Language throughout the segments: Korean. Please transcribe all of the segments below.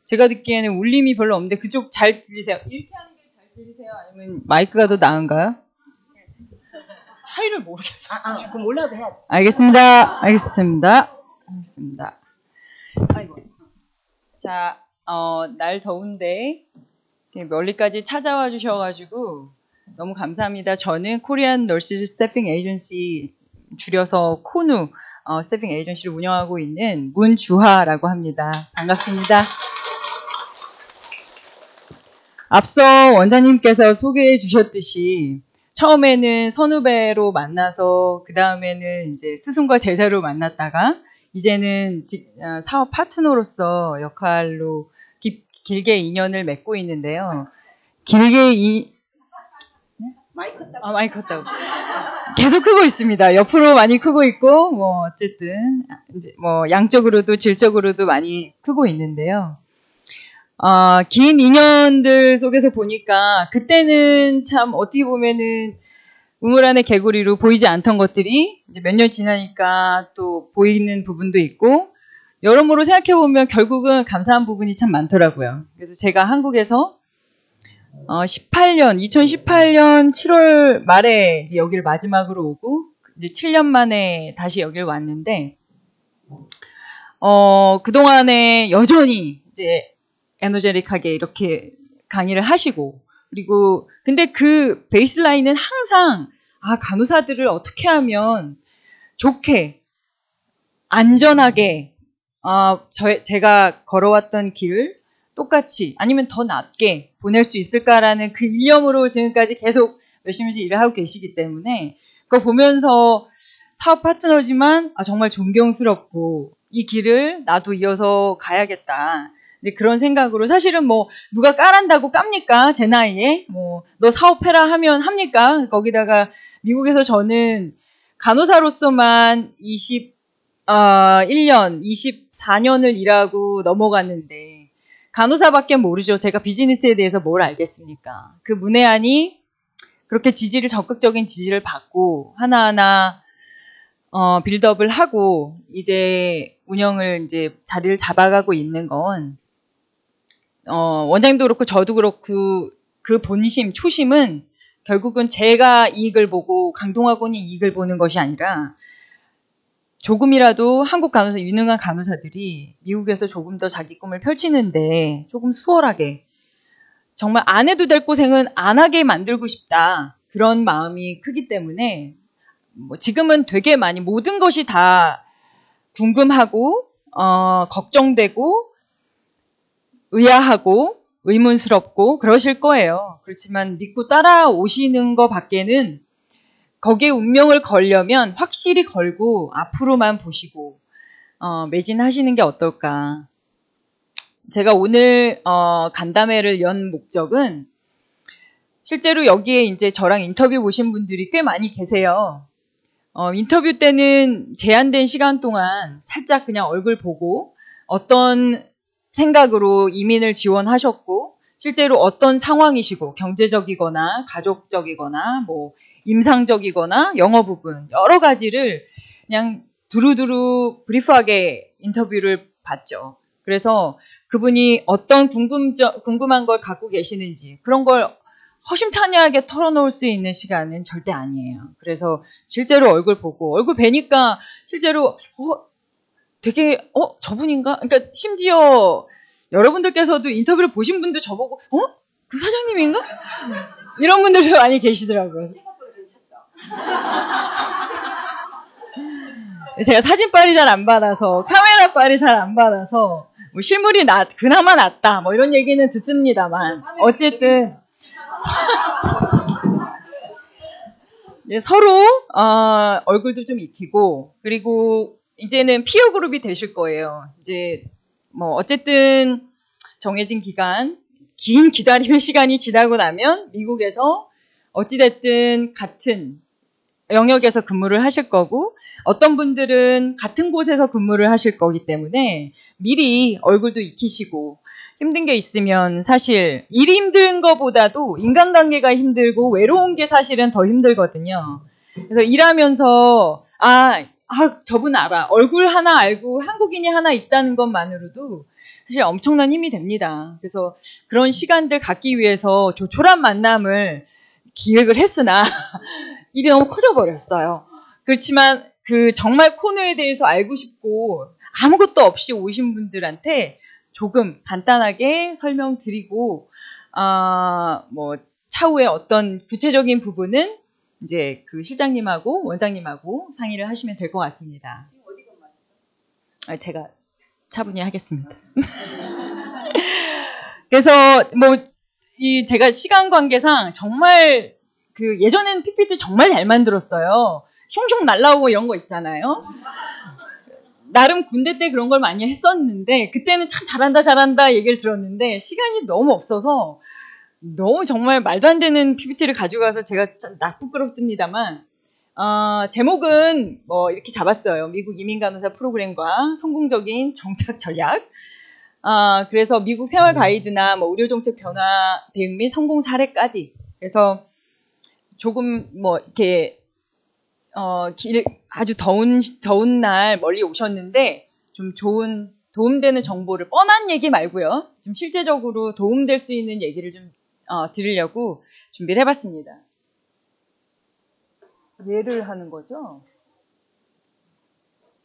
제가 듣기에는 울림이 별로 없는데 그쪽 잘 들리세요? 이렇게 하는 게 잘 들리세요? 아니면 마이크가 더 나은가요? 차이를 모르겠어요. 그럼 올라도 해야 돼. 알겠습니다. 아이고. 자, 날 더운데 멀리까지 찾아와 주셔가지고 너무 감사합니다. 저는 코리안 널스 스태핑 에이전시, 줄여서 코누 스태핑 에이전시를 운영하고 있는 문주하라고 합니다. 반갑습니다. 앞서 원장님께서 소개해 주셨듯이 처음에는 선후배로 만나서 그 다음에는 이제 스승과 제자로 만났다가 이제는 사업 파트너로서 역할로 길게 인연을 맺고 있는데요. 마이크 컸다고. 계속 크고 있습니다. 옆으로 많이 크고 있고, 어쨌든, 양적으로도 질적으로도 많이 크고 있는데요. 긴 인연들 속에서 보니까, 그때는 참 어떻게 보면은 우물 안의 개구리로 보이지 않던 것들이 몇 년 지나니까 또 보이는 부분도 있고, 여러모로 생각해보면 결국은 감사한 부분이 참 많더라고요. 그래서 제가 한국에서 2018년 7월 말에 이제 여기를 마지막으로 오고, 이제 7년 만에 다시 여기를 왔는데, 그동안에 여전히 이제 에너제틱하게 이렇게 강의를 하시고, 그리고, 근데 그 베이스라인은 항상, 간호사들을 어떻게 하면 좋게, 안전하게, 제가 걸어왔던 길을 똑같이 아니면 더 낫게 보낼 수 있을까라는 그 일념으로 지금까지 계속 열심히 일을 하고 계시기 때문에 그거 보면서 사업 파트너지만 정말 존경스럽고 이 길을 나도 이어서 가야겠다. 근데 그런 생각으로 사실은 누가 까란다고 깝니까? 제 나이에 너 사업해라 하면 합니까? 거기다가 미국에서 저는 간호사로서만 1년, 24년을 일하고 넘어갔는데 간호사밖에 모르죠. 제가 비즈니스에 대해서 뭘 알겠습니까? 그 문외한이 그렇게 적극적인 지지를 받고 하나하나 빌드업을 하고 이제 운영을 이제 자리를 잡아가고 있는 건 원장님도 그렇고 저도 그렇고 그 본심, 초심은 결국은 제가 이익을 보고 강동학원이 이익을 보는 것이 아니라 조금이라도 한국 간호사, 유능한 간호사들이 미국에서 조금 더 자기 꿈을 펼치는데 조금 수월하게 정말 안 해도 될 고생은 안 하게 만들고 싶다. 그런 마음이 크기 때문에 지금은 되게 많이 모든 것이 다 궁금하고 걱정되고 의아하고 의문스럽고 그러실 거예요. 그렇지만 믿고 따라오시는 것 밖에는 거기에 운명을 걸려면 확실히 걸고 앞으로만 보시고 매진하시는 게 어떨까. 제가 오늘 간담회를 연 목적은 실제로 여기에 이제 저랑 인터뷰 보신 분들이 꽤 많이 계세요. 인터뷰 때는 제한된 시간 동안 살짝 그냥 얼굴 보고 어떤 생각으로 이민을 지원하셨고 실제로 어떤 상황이시고 경제적이거나 가족적이거나 임상적이거나 영어 부분 여러 가지를 그냥 두루두루 브리프하게 인터뷰를 봤죠. 그래서 그분이 어떤 궁금한 걸 갖고 계시는지 그런 걸 허심탄회하게 털어놓을 수 있는 시간은 절대 아니에요. 그래서 실제로 얼굴 보고 얼굴 뵈니까 실제로 되게 저분인가? 그러니까 심지어 여러분들께서도 인터뷰를 보신 분도 저보고 그 사장님인가? 이런 분들도 많이 계시더라고요. 제가 사진빨이 잘 안 받아서 카메라빨이 잘 안 받아서 실물이 그나마 낫다 이런 얘기는 듣습니다만 어쨌든 서로 얼굴도 좀 익히고 그리고 이제는 피어 그룹이 되실 거예요. 이제 어쨌든 정해진 기간, 긴 기다림의 시간이 지나고 나면 미국에서 어찌됐든 같은 영역에서 근무를 하실 거고 어떤 분들은 같은 곳에서 근무를 하실 거기 때문에 미리 얼굴도 익히시고 힘든 게 있으면 사실 일이 힘든 거보다도 인간관계가 힘들고 외로운 게 사실은 더 힘들거든요. 그래서 일하면서 저분 알아. 얼굴 하나 알고 한국인이 하나 있다는 것만으로도 사실 엄청난 힘이 됩니다. 그래서 그런 시간들 갖기 위해서 조촐한 만남을 기획을 했으나 일이 너무 커져버렸어요. 그렇지만 그 정말 코너에 대해서 알고 싶고 아무것도 없이 오신 분들한테 조금 간단하게 설명드리고 뭐 차후에 어떤 구체적인 부분은 이제 그 실장님하고 원장님하고 상의를 하시면 될 것 같습니다. 제가 차분히 하겠습니다. 그래서 뭐 제가 시간 관계상 정말 그 예전에는 PPT 정말 잘 만들었어요. 슝슝 날라오고 이런 거 있잖아요. 나름 군대 때 그런 걸 많이 했었는데 그때는 참 잘한다 얘기를 들었는데 시간이 너무 없어서 너무 정말 말도 안 되는 PPT를 가지고 가서 제가 부끄럽습니다만 제목은 뭐 이렇게 잡았어요. 미국 이민간호사 프로그램과 성공적인 정착 전략. 그래서 미국 생활 가이드나 뭐 의료 정책 변화 대응 및 성공 사례까지. 그래서 조금 뭐 이렇게 아주 더운 날 멀리 오셨는데 좀 좋은 도움되는 정보를 뻔한 얘기 말고요. 좀 실제적으로 도움될 수 있는 얘기를 좀 드리려고 준비를 해봤습니다. 예를 하는 거죠.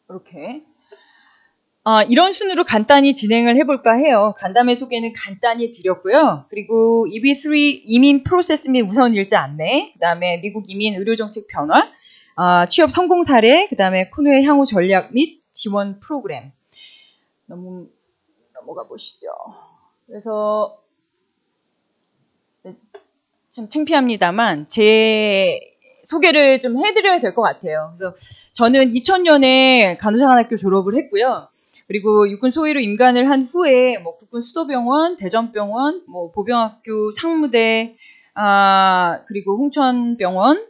이렇게. 이런 순으로 간단히 진행을 해볼까 해요. 간담회 소개는 간단히 드렸고요. 그리고 EB3 이민 프로세스 및 우선 일자 안내, 그 다음에 미국 이민 의료정책 변화, 취업 성공 사례, 그 다음에 코너의 향후 전략 및 지원 프로그램. 넘어가 보시죠. 그래서 참 창피합니다만 제 소개를 좀 해드려야 될 것 같아요. 그래서 저는 2000년에 간호사관학교 졸업을 했고요. 그리고 육군 소위로 임관을 한 후에 뭐 국군 수도병원, 대전병원, 뭐 보병학교 상무대, 그리고 홍천병원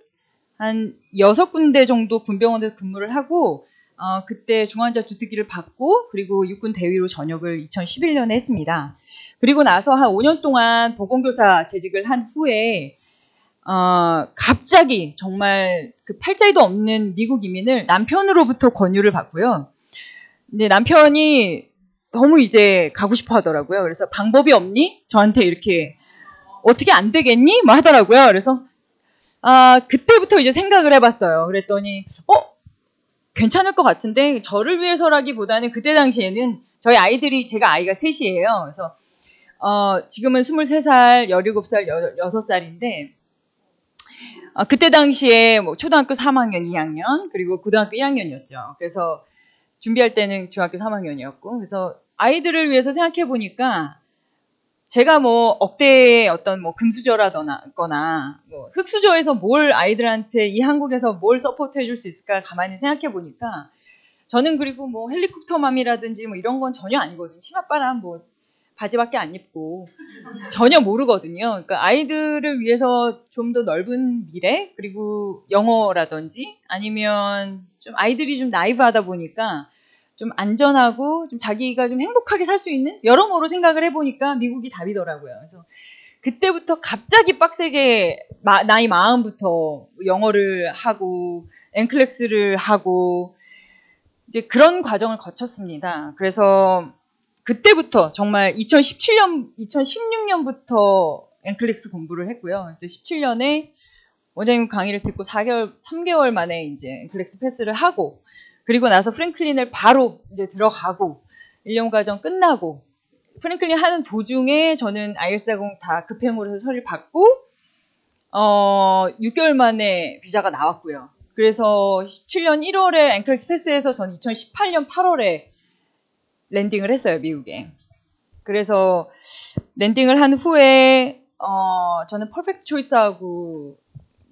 한 6군데 정도 군병원에서 근무를 하고 그때 중환자 주특기를 받고 그리고 육군 대위로 전역을 2011년에 했습니다. 그리고 나서 한 5년 동안 보건교사 재직을 한 후에 갑자기 정말 그 팔자에도 없는 미국 이민을 남편으로부터 권유를 받고요. 근데 남편이 너무 이제 가고 싶어 하더라고요. 그래서 방법이 없니? 저한테 이렇게 어떻게 안 되겠니? 뭐 하더라고요. 그래서 그때부터 이제 생각을 해봤어요. 그랬더니 괜찮을 것 같은데 저를 위해서라기보다는 그때 당시에는 저희 아이들이 제가 아이가 셋이에요. 그래서 지금은 23살, 17살, 6살인데 그때 당시에 뭐 초등학교 3학년, 2학년 그리고 고등학교 1학년이었죠. 그래서 준비할 때는 중학교 3학년이었고 그래서 아이들을 위해서 생각해 보니까 제가 뭐 억대의 어떤 뭐 금수저라거나 뭐 흑수저에서 뭘 아이들한테 이 한국에서 뭘 서포트 해줄 수 있을까 가만히 생각해 보니까 저는 그리고 뭐 헬리콥터맘이라든지 뭐 이런 건 전혀 아니거든요. 치맛바람 뭐 바지밖에 안 입고 전혀 모르거든요. 그러니까 아이들을 위해서 좀 더 넓은 미래 그리고 영어라든지 아니면 좀 아이들이 좀 나이브하다 보니까 좀 안전하고 좀 자기가 좀 행복하게 살 수 있는 여러모로 생각을 해보니까 미국이 답이더라고요. 그래서 그때부터 갑자기 빡세게 나이 마음부터 영어를 하고 엔클렉스를 하고 이제 그런 과정을 거쳤습니다. 그래서 그때부터 정말 2016년부터 엔클렉스 공부를 했고요. 17년에 원장님 강의를 듣고 3개월 만에 이제 엔클렉스 패스를 하고 그리고 나서 프랭클린을 바로 이제 들어가고 1년 과정 끝나고 프랭클린 하는 도중에 저는 IL40 다 급행으로 해서 서류를 받고 6개월 만에 비자가 나왔고요. 그래서 17년 1월에 엔클렉스 패스해서 저는 2018년 8월에 랜딩을 했어요, 미국에. 그래서 랜딩을 한 후에 저는 퍼펙트 초이스하고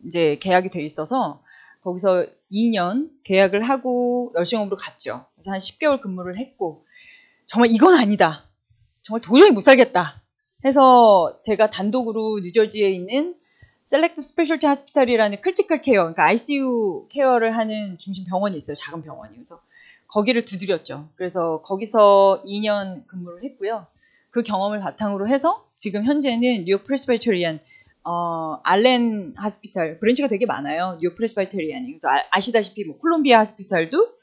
이제 계약이 돼 있어서 거기서 2년 계약을 하고 너싱홈으로 갔죠. 그래서 한 10개월 근무를 했고 정말 이건 아니다. 정말 도저히 못 살겠다. 해서 제가 단독으로 뉴저지에 있는 셀렉트 스페셜티 하스피탈이라는 크리티컬 케어, 그러니까 ICU 케어를 하는 중심 병원이 있어요. 작은 병원이. 그래서 거기를 두드렸죠. 그래서 거기서 2년 근무를 했고요. 그 경험을 바탕으로 해서 지금 현재는 뉴욕 프레스바이테리안 알렌 하스피탈 브랜치가 되게 많아요. 뉴욕 프레스바이테리안이. 그래서 아시다시피 뭐 콜롬비아 하스피탈도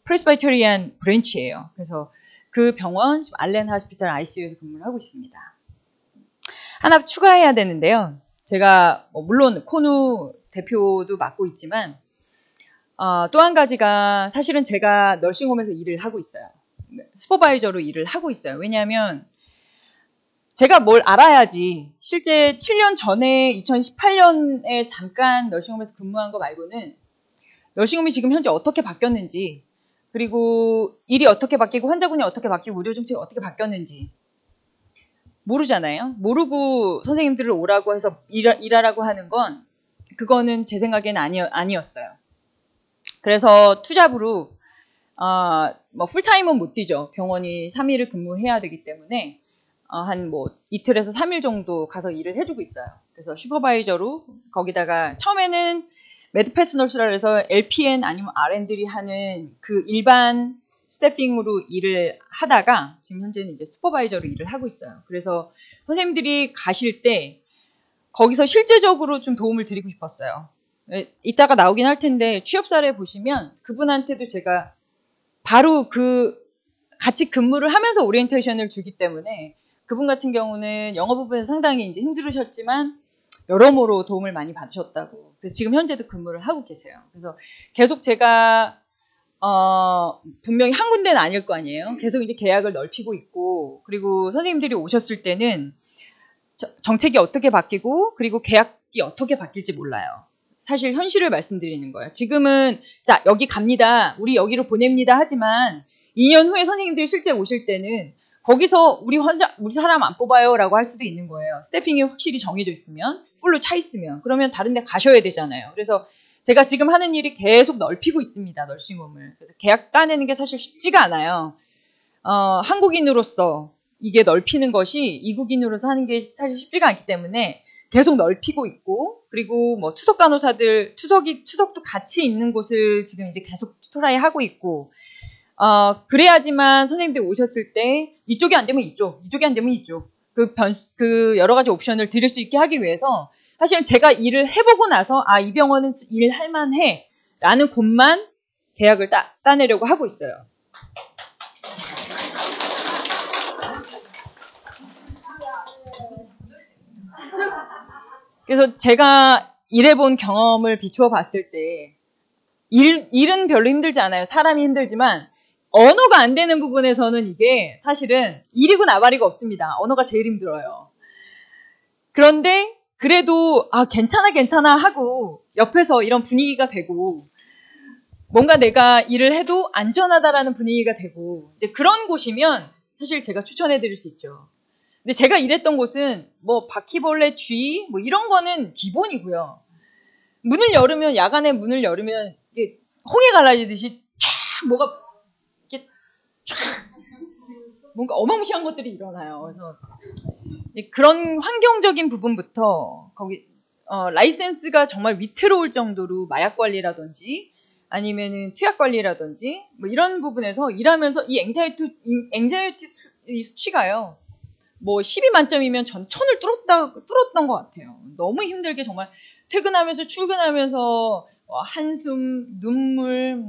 프레스바이테리안 브랜치예요. 그래서 그 병원 지금 알렌 하스피탈 ICU에서 근무를 하고 있습니다. 하나 추가해야 되는데요. 제가 물론 코누 대표도 맡고 있지만 또 한 가지가 사실은 제가 널싱홈에서 일을 하고 있어요. 슈퍼바이저로 일을 하고 있어요. 왜냐하면 제가 뭘 알아야지 실제 7년 전에 2018년에 잠깐 널싱홈에서 근무한 거 말고는 널싱홈이 지금 현재 어떻게 바뀌었는지 그리고 일이 어떻게 바뀌고 환자군이 어떻게 바뀌고 의료 정책이 어떻게 바뀌었는지 모르잖아요. 모르고 선생님들을 오라고 해서 일하라고 하는 건 그거는 제 생각에는 아니었어요. 그래서 투잡으로 풀타임은 못 뛰죠. 병원이 3일을 근무해야 되기 때문에 한 이틀에서 3일 정도 가서 일을 해주고 있어요. 그래서 슈퍼바이저로 거기다가 처음에는 매드패스 널스라 해서 LPN 아니면 RN들이 하는 그 일반 스태핑으로 일을 하다가 지금 현재는 이제 슈퍼바이저로 일을 하고 있어요. 그래서 선생님들이 가실 때 거기서 실제적으로 좀 도움을 드리고 싶었어요. 이따가 나오긴 할 텐데 취업 사례 보시면 그분한테도 제가 바로 같이 근무를 하면서 오리엔테이션을 주기 때문에 그분 같은 경우는 영어 부분에 상당히 이제 힘들으셨지만 여러모로 도움을 많이 받으셨다고. 그래서 지금 현재도 근무를 하고 계세요. 그래서 계속 제가 분명히 한 군데는 아닐 거 아니에요. 계속 이제 계약을 넓히고 있고 그리고 선생님들이 오셨을 때는 정책이 어떻게 바뀌고 그리고 계약이 어떻게 바뀔지 몰라요. 사실 현실을 말씀드리는 거예요. 지금은 자 여기 갑니다. 우리 여기로 보냅니다. 하지만 2년 후에 선생님들이 실제 오실 때는 거기서 우리 사람 안 뽑아요 라고 할 수도 있는 거예요. 스태핑이 확실히 정해져 있으면 풀로 차 있으면 그러면 다른 데 가셔야 되잖아요. 그래서 제가 지금 하는 일이 계속 넓히고 있습니다. 널싱홈을. 그래서 계약 따내는 게 사실 쉽지가 않아요. 한국인으로서 이게 넓히는 것이 이국인으로서 하는 게 사실 쉽지가 않기 때문에 계속 넓히고 있고 그리고 투석 간호사들 투석도 같이 있는 곳을 지금 이제 계속 트라이 하고 있고 그래야지만 선생님들이 오셨을 때 이쪽이 안 되면 이쪽이 안 되면 이쪽 그 여러 가지 옵션을 드릴 수 있게 하기 위해서 사실은 제가 일을 해보고 나서 이 병원은 일할 만해 라는 곳만 계약을 따내려고 하고 있어요. 그래서 제가 일해본 경험을 비추어 봤을 때 일은 별로 힘들지 않아요. 사람이 힘들지만 언어가 안 되는 부분에서는 이게 사실은 일이고 나발이고 없습니다. 언어가 제일 힘들어요. 그런데 그래도 괜찮아 하고 옆에서 이런 분위기가 되고 뭔가 내가 일을 해도 안전하다라는 분위기가 되고 이제 그런 곳이면 사실 제가 추천해드릴 수 있죠. 근데 제가 일했던 곳은 바퀴벌레 쥐 이런 거는 기본이고요. 야간에 문을 열으면 이게 홍해 갈라지듯이 쫙 뭔가 어마무시한 것들이 일어나요. 그래서 그런 환경적인 부분부터 거기 라이센스가 정말 위태로울 정도로 마약 관리라든지 아니면은 투약 관리라든지 이런 부분에서 일하면서 이 앵자이티 수치가요. 10이 만점이면 전 1000을 뚫었던 것 같아요. 너무 힘들게 정말 퇴근하면서 출근하면서 한숨, 눈물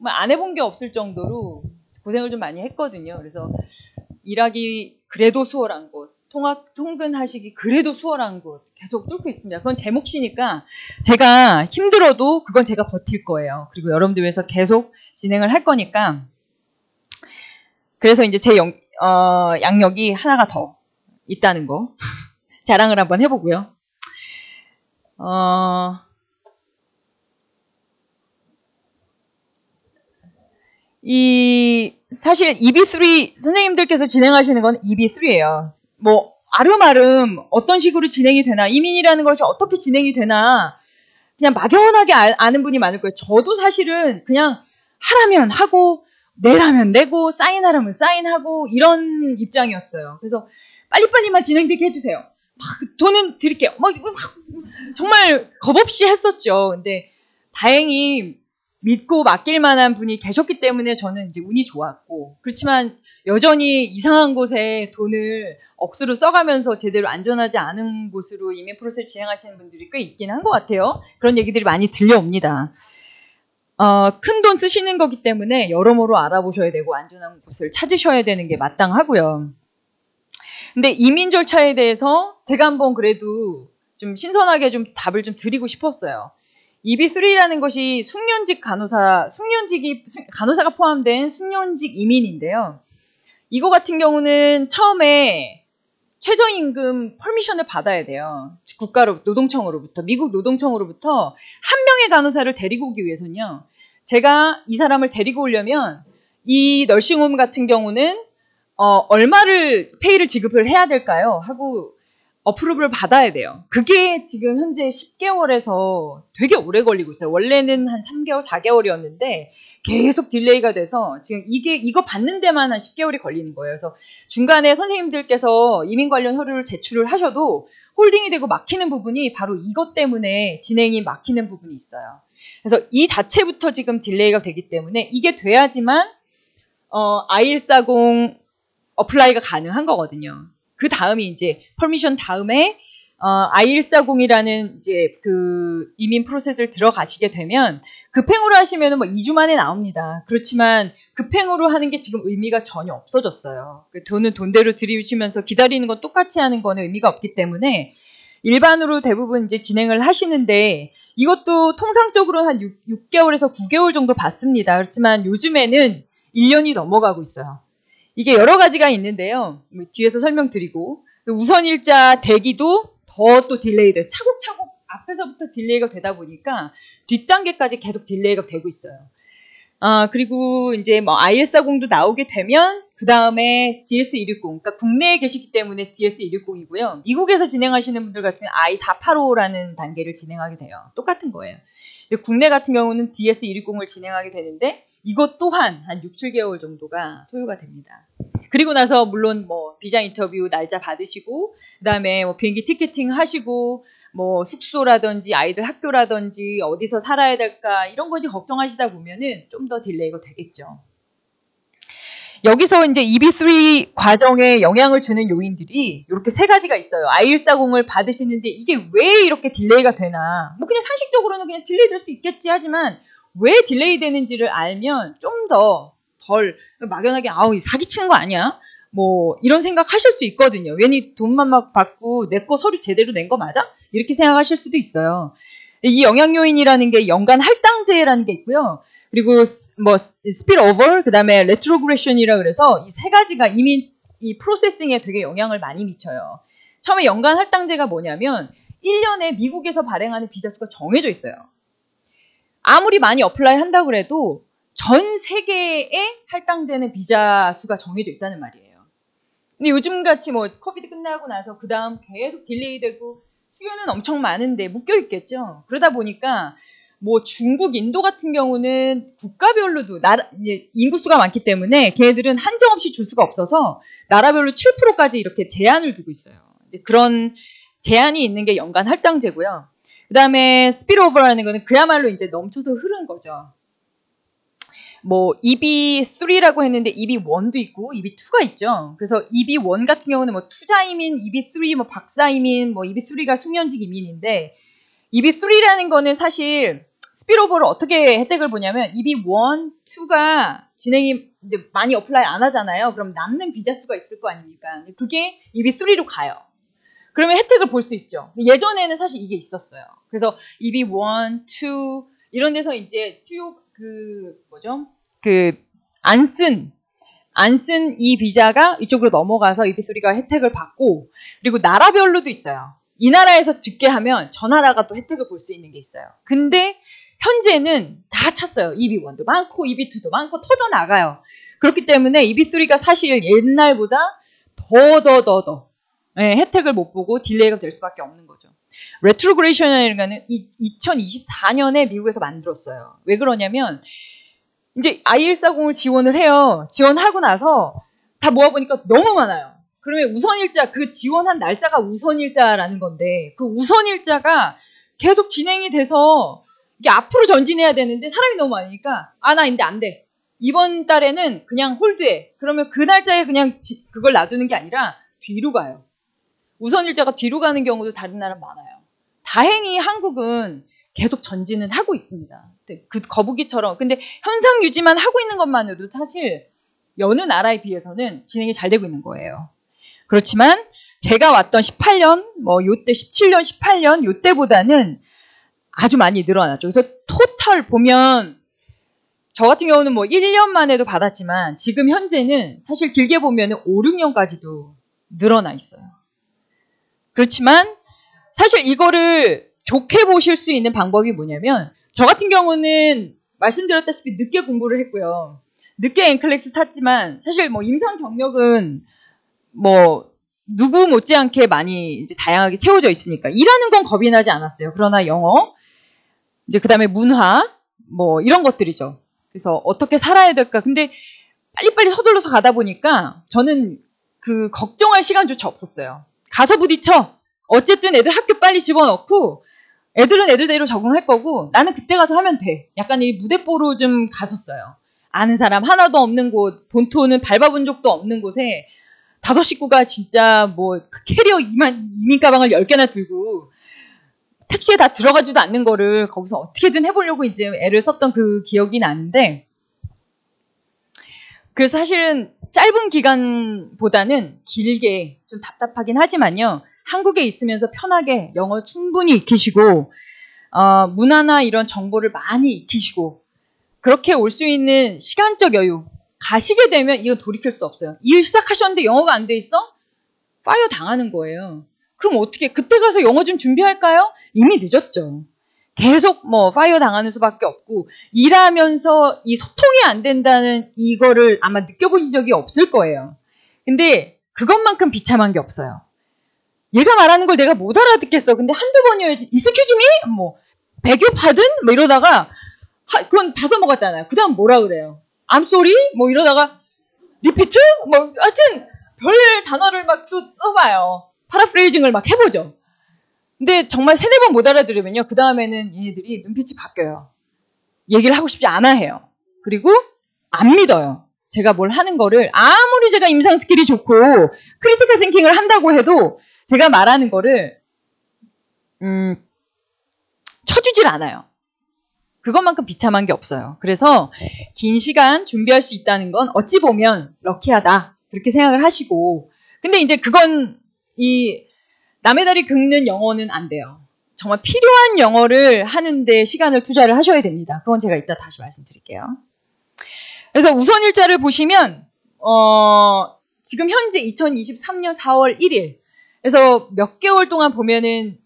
안 해본 게 없을 정도로 고생을 좀 많이 했거든요. 그래서 일하기 그래도 수월한 곳, 통근하시기 그래도 수월한 곳 계속 뚫고 있습니다. 그건 제 몫이니까 제가 힘들어도 그건 제가 버틸 거예요. 그리고 여러분들 위해서 계속 진행을 할 거니까 그래서 이제 제 양력이 하나가 더 있다는 거 자랑을 한번 해보고요. 사실 EB3 선생님들께서 진행하시는 건 EB3예요. 아름아름 어떤 식으로 진행이 되나 이민이라는 것이 어떻게 진행이 되나 그냥 막연하게 아는 분이 많을 거예요. 저도 사실은 그냥 하라면 하고 내라면 내고 사인하라면 사인하고 이런 입장이었어요. 그래서 빨리빨리만 진행되게 해주세요. 돈은 드릴게요. 정말 겁없이 했었죠. 근데 다행히 믿고 맡길 만한 분이 계셨기 때문에 저는 이제 운이 좋았고 그렇지만 여전히 이상한 곳에 돈을 억수로 써가면서 제대로 안전하지 않은 곳으로 이민 프로세스 진행하시는 분들이 꽤 있긴 한 것 같아요. 그런 얘기들이 많이 들려옵니다. 큰 돈 쓰시는 거기 때문에 여러모로 알아보셔야 되고 안전한 곳을 찾으셔야 되는 게 마땅하고요. 근데 이민 절차에 대해서 제가 한번 그래도 좀 신선하게 좀 답을 좀 드리고 싶었어요. EB3라는 것이 숙련직 간호사가 포함된 숙련직 이민인데요. 이거 같은 경우는 처음에 최저임금 퍼미션을 받아야 돼요. 노동청으로부터, 미국 노동청으로부터 한 명의 간호사를 데리고 오기 위해서는요. 제가 이 사람을 데리고 오려면 이 널싱홈 같은 경우는 얼마를 페이를 지급을 해야 될까요? 하고 어프로브를 받아야 돼요. 그게 지금 현재 10개월에서 되게 오래 걸리고 있어요. 원래는 한 3개월, 4개월이었는데 계속 딜레이가 돼서 지금 이거 받는 데만 한 10개월이 걸리는 거예요. 그래서 중간에 선생님들께서 이민 관련 서류를 제출을 하셔도 홀딩이 되고 막히는 부분이 바로 이것 때문에 진행이 막히는 부분이 있어요. 그래서 이 자체부터 지금 딜레이가 되기 때문에 이게 돼야지만 I-140 어플라이가 가능한 거거든요. 그 다음이 이제 퍼미션 다음에 I-140이라는 이제 그 이민 프로세스를 들어가시게 되면 급행으로 하시면은 뭐 2주 만에 나옵니다. 그렇지만 급행으로 하는 게 지금 의미가 전혀 없어졌어요. 돈은 돈대로 들이우시면서 기다리는 건 똑같이 하는 거는 의미가 없기 때문에 일반으로 대부분 이제 진행을 하시는데 이것도 통상적으로 한 6개월에서 9개월 정도 받습니다. 그렇지만 요즘에는 1년이 넘어가고 있어요. 이게 여러 가지가 있는데요. 뒤에서 설명드리고 우선일자 대기도 더 또 딜레이 돼서 차곡차곡 앞에서부터 딜레이가 되다 보니까 뒷단계까지 계속 딜레이가 되고 있어요. 그리고 이제 뭐 I-140도 나오게 되면 그 다음에 DS-160, 그러니까 국내에 계시기 때문에 DS-160이고요. 미국에서 진행하시는 분들 같은 경우는 I-485라는 단계를 진행하게 돼요. 똑같은 거예요. 근데 국내 같은 경우는 DS-160을 진행하게 되는데 이것 또한 한 6, 7개월 정도가 소요가 됩니다. 그리고 나서 물론 뭐 비자 인터뷰 날짜 받으시고 그다음에 뭐 비행기 티켓팅 하시고 뭐 숙소라든지 아이들 학교라든지 어디서 살아야 될까 이런 거지 걱정하시다 보면은 좀 더 딜레이가 되겠죠. 여기서 이제 EB3 과정에 영향을 주는 요인들이 이렇게 세 가지가 있어요. I-140을 받으시는데 이게 왜 이렇게 딜레이가 되나? 뭐 그냥 상식적으로는 그냥 딜레이 될 수 있겠지 하지만 왜 딜레이 되는지를 알면 좀 더 덜 막연하게 사기치는 거 아니야? 뭐 이런 생각 하실 수 있거든요. 괜히 돈만 막 받고 내 거 서류 제대로 낸 거 맞아? 이렇게 생각하실 수도 있어요. 이 영향 요인이라는 게 연간 할당제라는 게 있고요. 그리고 뭐 스피드오버, 그다음에 레트로그레션이라 그래서 이 세 가지가 이미 이 프로세싱에 되게 영향을 많이 미쳐요. 처음에 연간 할당제가 뭐냐면 1년에 미국에서 발행하는 비자 수가 정해져 있어요. 아무리 많이 어플라이 한다고 해도 전 세계에 할당되는 비자 수가 정해져 있다는 말이에요. 근데 요즘같이 뭐 코비드 끝나고 나서 그 다음 계속 딜레이 되고 수요는 엄청 많은데 묶여 있겠죠. 그러다 보니까 뭐 중국, 인도 같은 경우는 국가별로도 이제 인구수가 많기 때문에 걔네들은 한정없이 줄 수가 없어서 나라별로 7%까지 이렇게 제한을 두고 있어요. 그런 제한이 있는 게 연간 할당제고요. 그 다음에 스피드오버라는 거는 그야말로 이제 넘쳐서 흐르는 거죠. 뭐 EB3라고 했는데 EB1도 있고 EB2가 있죠. 그래서 EB1 같은 경우는 뭐 투자 이민, EB3 뭐 박사 이민, 뭐 EB3가 숙련직 이민인데 EB3라는 거는 사실 스피드오버를 어떻게 혜택을 보냐면 EB1, 2가 진행이 이제 많이 어플라이 안 하잖아요. 그럼 남는 비자 수가 있을 거 아닙니까? 그게 EB3로 가요. 그러면 혜택을 볼 수 있죠. 예전에는 사실 이게 있었어요. 그래서 EB1, 2 이런 데서 이제 수요 안 쓴 이 비자가 이쪽으로 넘어가서 EB3가 혜택을 받고 그리고 나라별로도 있어요. 이 나라에서 집계하면 저 나라가 또 혜택을 볼 수 있는 게 있어요. 근데 현재는 다 찼어요. EB1도 많고 EB2도 많고 터져 나가요. 그렇기 때문에 EB3가 사실 옛날보다 더 혜택을 못 보고 딜레이가 될 수밖에 없는 거죠. 레트로그레이션이라는 거는 2024년에 미국에서 만들었어요. 왜 그러냐면 이제 I-140을 지원을 해요. 지원하고 나서 다 모아보니까 너무 많아요. 그러면 우선일자, 그 지원한 날짜가 우선일자라는 건데 그 우선일자가 계속 진행이 돼서 이게 앞으로 전진해야 되는데 사람이 너무 많으니까 나 근데 안 돼. 이번 달에는 그냥 홀드해. 그러면 그 날짜에 그냥 그걸 놔두는 게 아니라 뒤로 가요. 우선일자가 뒤로 가는 경우도 다른 나라 많아요. 다행히 한국은 계속 전진은 하고 있습니다. 그 거북이처럼. 근데 현상 유지만 하고 있는 것만으로도 사실 여느 나라에 비해서는 진행이 잘 되고 있는 거예요. 그렇지만 제가 왔던 18년, 뭐 요때 17년, 18년 요때보다는 아주 많이 늘어났죠. 그래서 토탈 보면 저 같은 경우는 뭐 1년 만에도 받았지만 지금 현재는 사실 길게 보면 5, 6년까지도 늘어나 있어요. 그렇지만 사실 이거를 좋게 보실 수 있는 방법이 뭐냐면 저 같은 경우는 말씀드렸다시피 늦게 공부를 했고요. 늦게 앵클렉스 탔지만 사실 뭐 임상 경력은 뭐 누구 못지않게 많이 이제 다양하게 채워져 있으니까 일하는 건 겁이 나지 않았어요. 그러나 영어, 이제 그다음에 문화 뭐 이런 것들이죠. 그래서 어떻게 살아야 될까? 근데 빨리빨리 서둘러서 가다 보니까 저는 그 걱정할 시간조차 없었어요. 가서 부딪혀. 어쨌든 애들 학교 빨리 집어넣고 애들은 애들대로 적응할 거고 나는 그때 가서 하면 돼. 약간 이 무대뽀로 좀 갔었어요. 아는 사람 하나도 없는 곳, 본토는 밟아본 적도 없는 곳에 5 식구가 진짜 뭐 캐리어 이민 가방을 10개나 들고 택시에 다 들어가지도 않는 거를 거기서 어떻게든 해보려고 이제 애를 썼던 그 기억이 나는데 그래서 사실은 짧은 기간보다는 길게 좀 답답하긴 하지만요. 한국에 있으면서 편하게 영어 충분히 익히시고 문화나 이런 정보를 많이 익히시고 그렇게 올 수 있는 시간적 여유 가시게 되면 이건 돌이킬 수 없어요. 일 시작하셨는데 영어가 안 돼 있어? 파이어 당하는 거예요. 그럼 어떻게 그때 가서 영어 좀 준비할까요? 이미 늦었죠. 계속 뭐 파이어 당하는 수밖에 없고 일하면서 이 소통이 안 된다는 이거를 아마 느껴보신 적이 없을 거예요. 근데 그것만큼 비참한 게 없어요. 얘가 말하는 걸 내가 못 알아듣겠어. 근데 한두 번이어야지. Excuse me? 뭐 beg your pardon? 뭐 이러다가 그건 다 써먹었잖아요. 그 다음 뭐라 그래요? I'm sorry? 뭐 이러다가 repeat? 뭐 하여튼 별 단어를 막 또 써봐요. 파라프레이징을 막 해보죠. 근데 정말 3, 4번 못 알아들으면요. 그 다음에는 얘네들이 눈빛이 바뀌어요. 얘기를 하고 싶지 않아 해요. 그리고 안 믿어요. 제가 뭘 하는 거를 아무리 제가 임상 스킬이 좋고 크리티컬 싱킹을 한다고 해도 제가 말하는 거를 쳐주질 않아요. 그것만큼 비참한 게 없어요. 그래서 긴 시간 준비할 수 있다는 건 어찌 보면 럭키하다. 그렇게 생각을 하시고 근데 이제 그건 이 남의 다리 긁는 영어는 안 돼요. 정말 필요한 영어를 하는데 시간을 투자를 하셔야 됩니다. 그건 제가 이따 다시 말씀드릴게요. 그래서 우선일자를 보시면 지금 현재 2023년 4월 1일 그래서 몇 개월 동안 보면은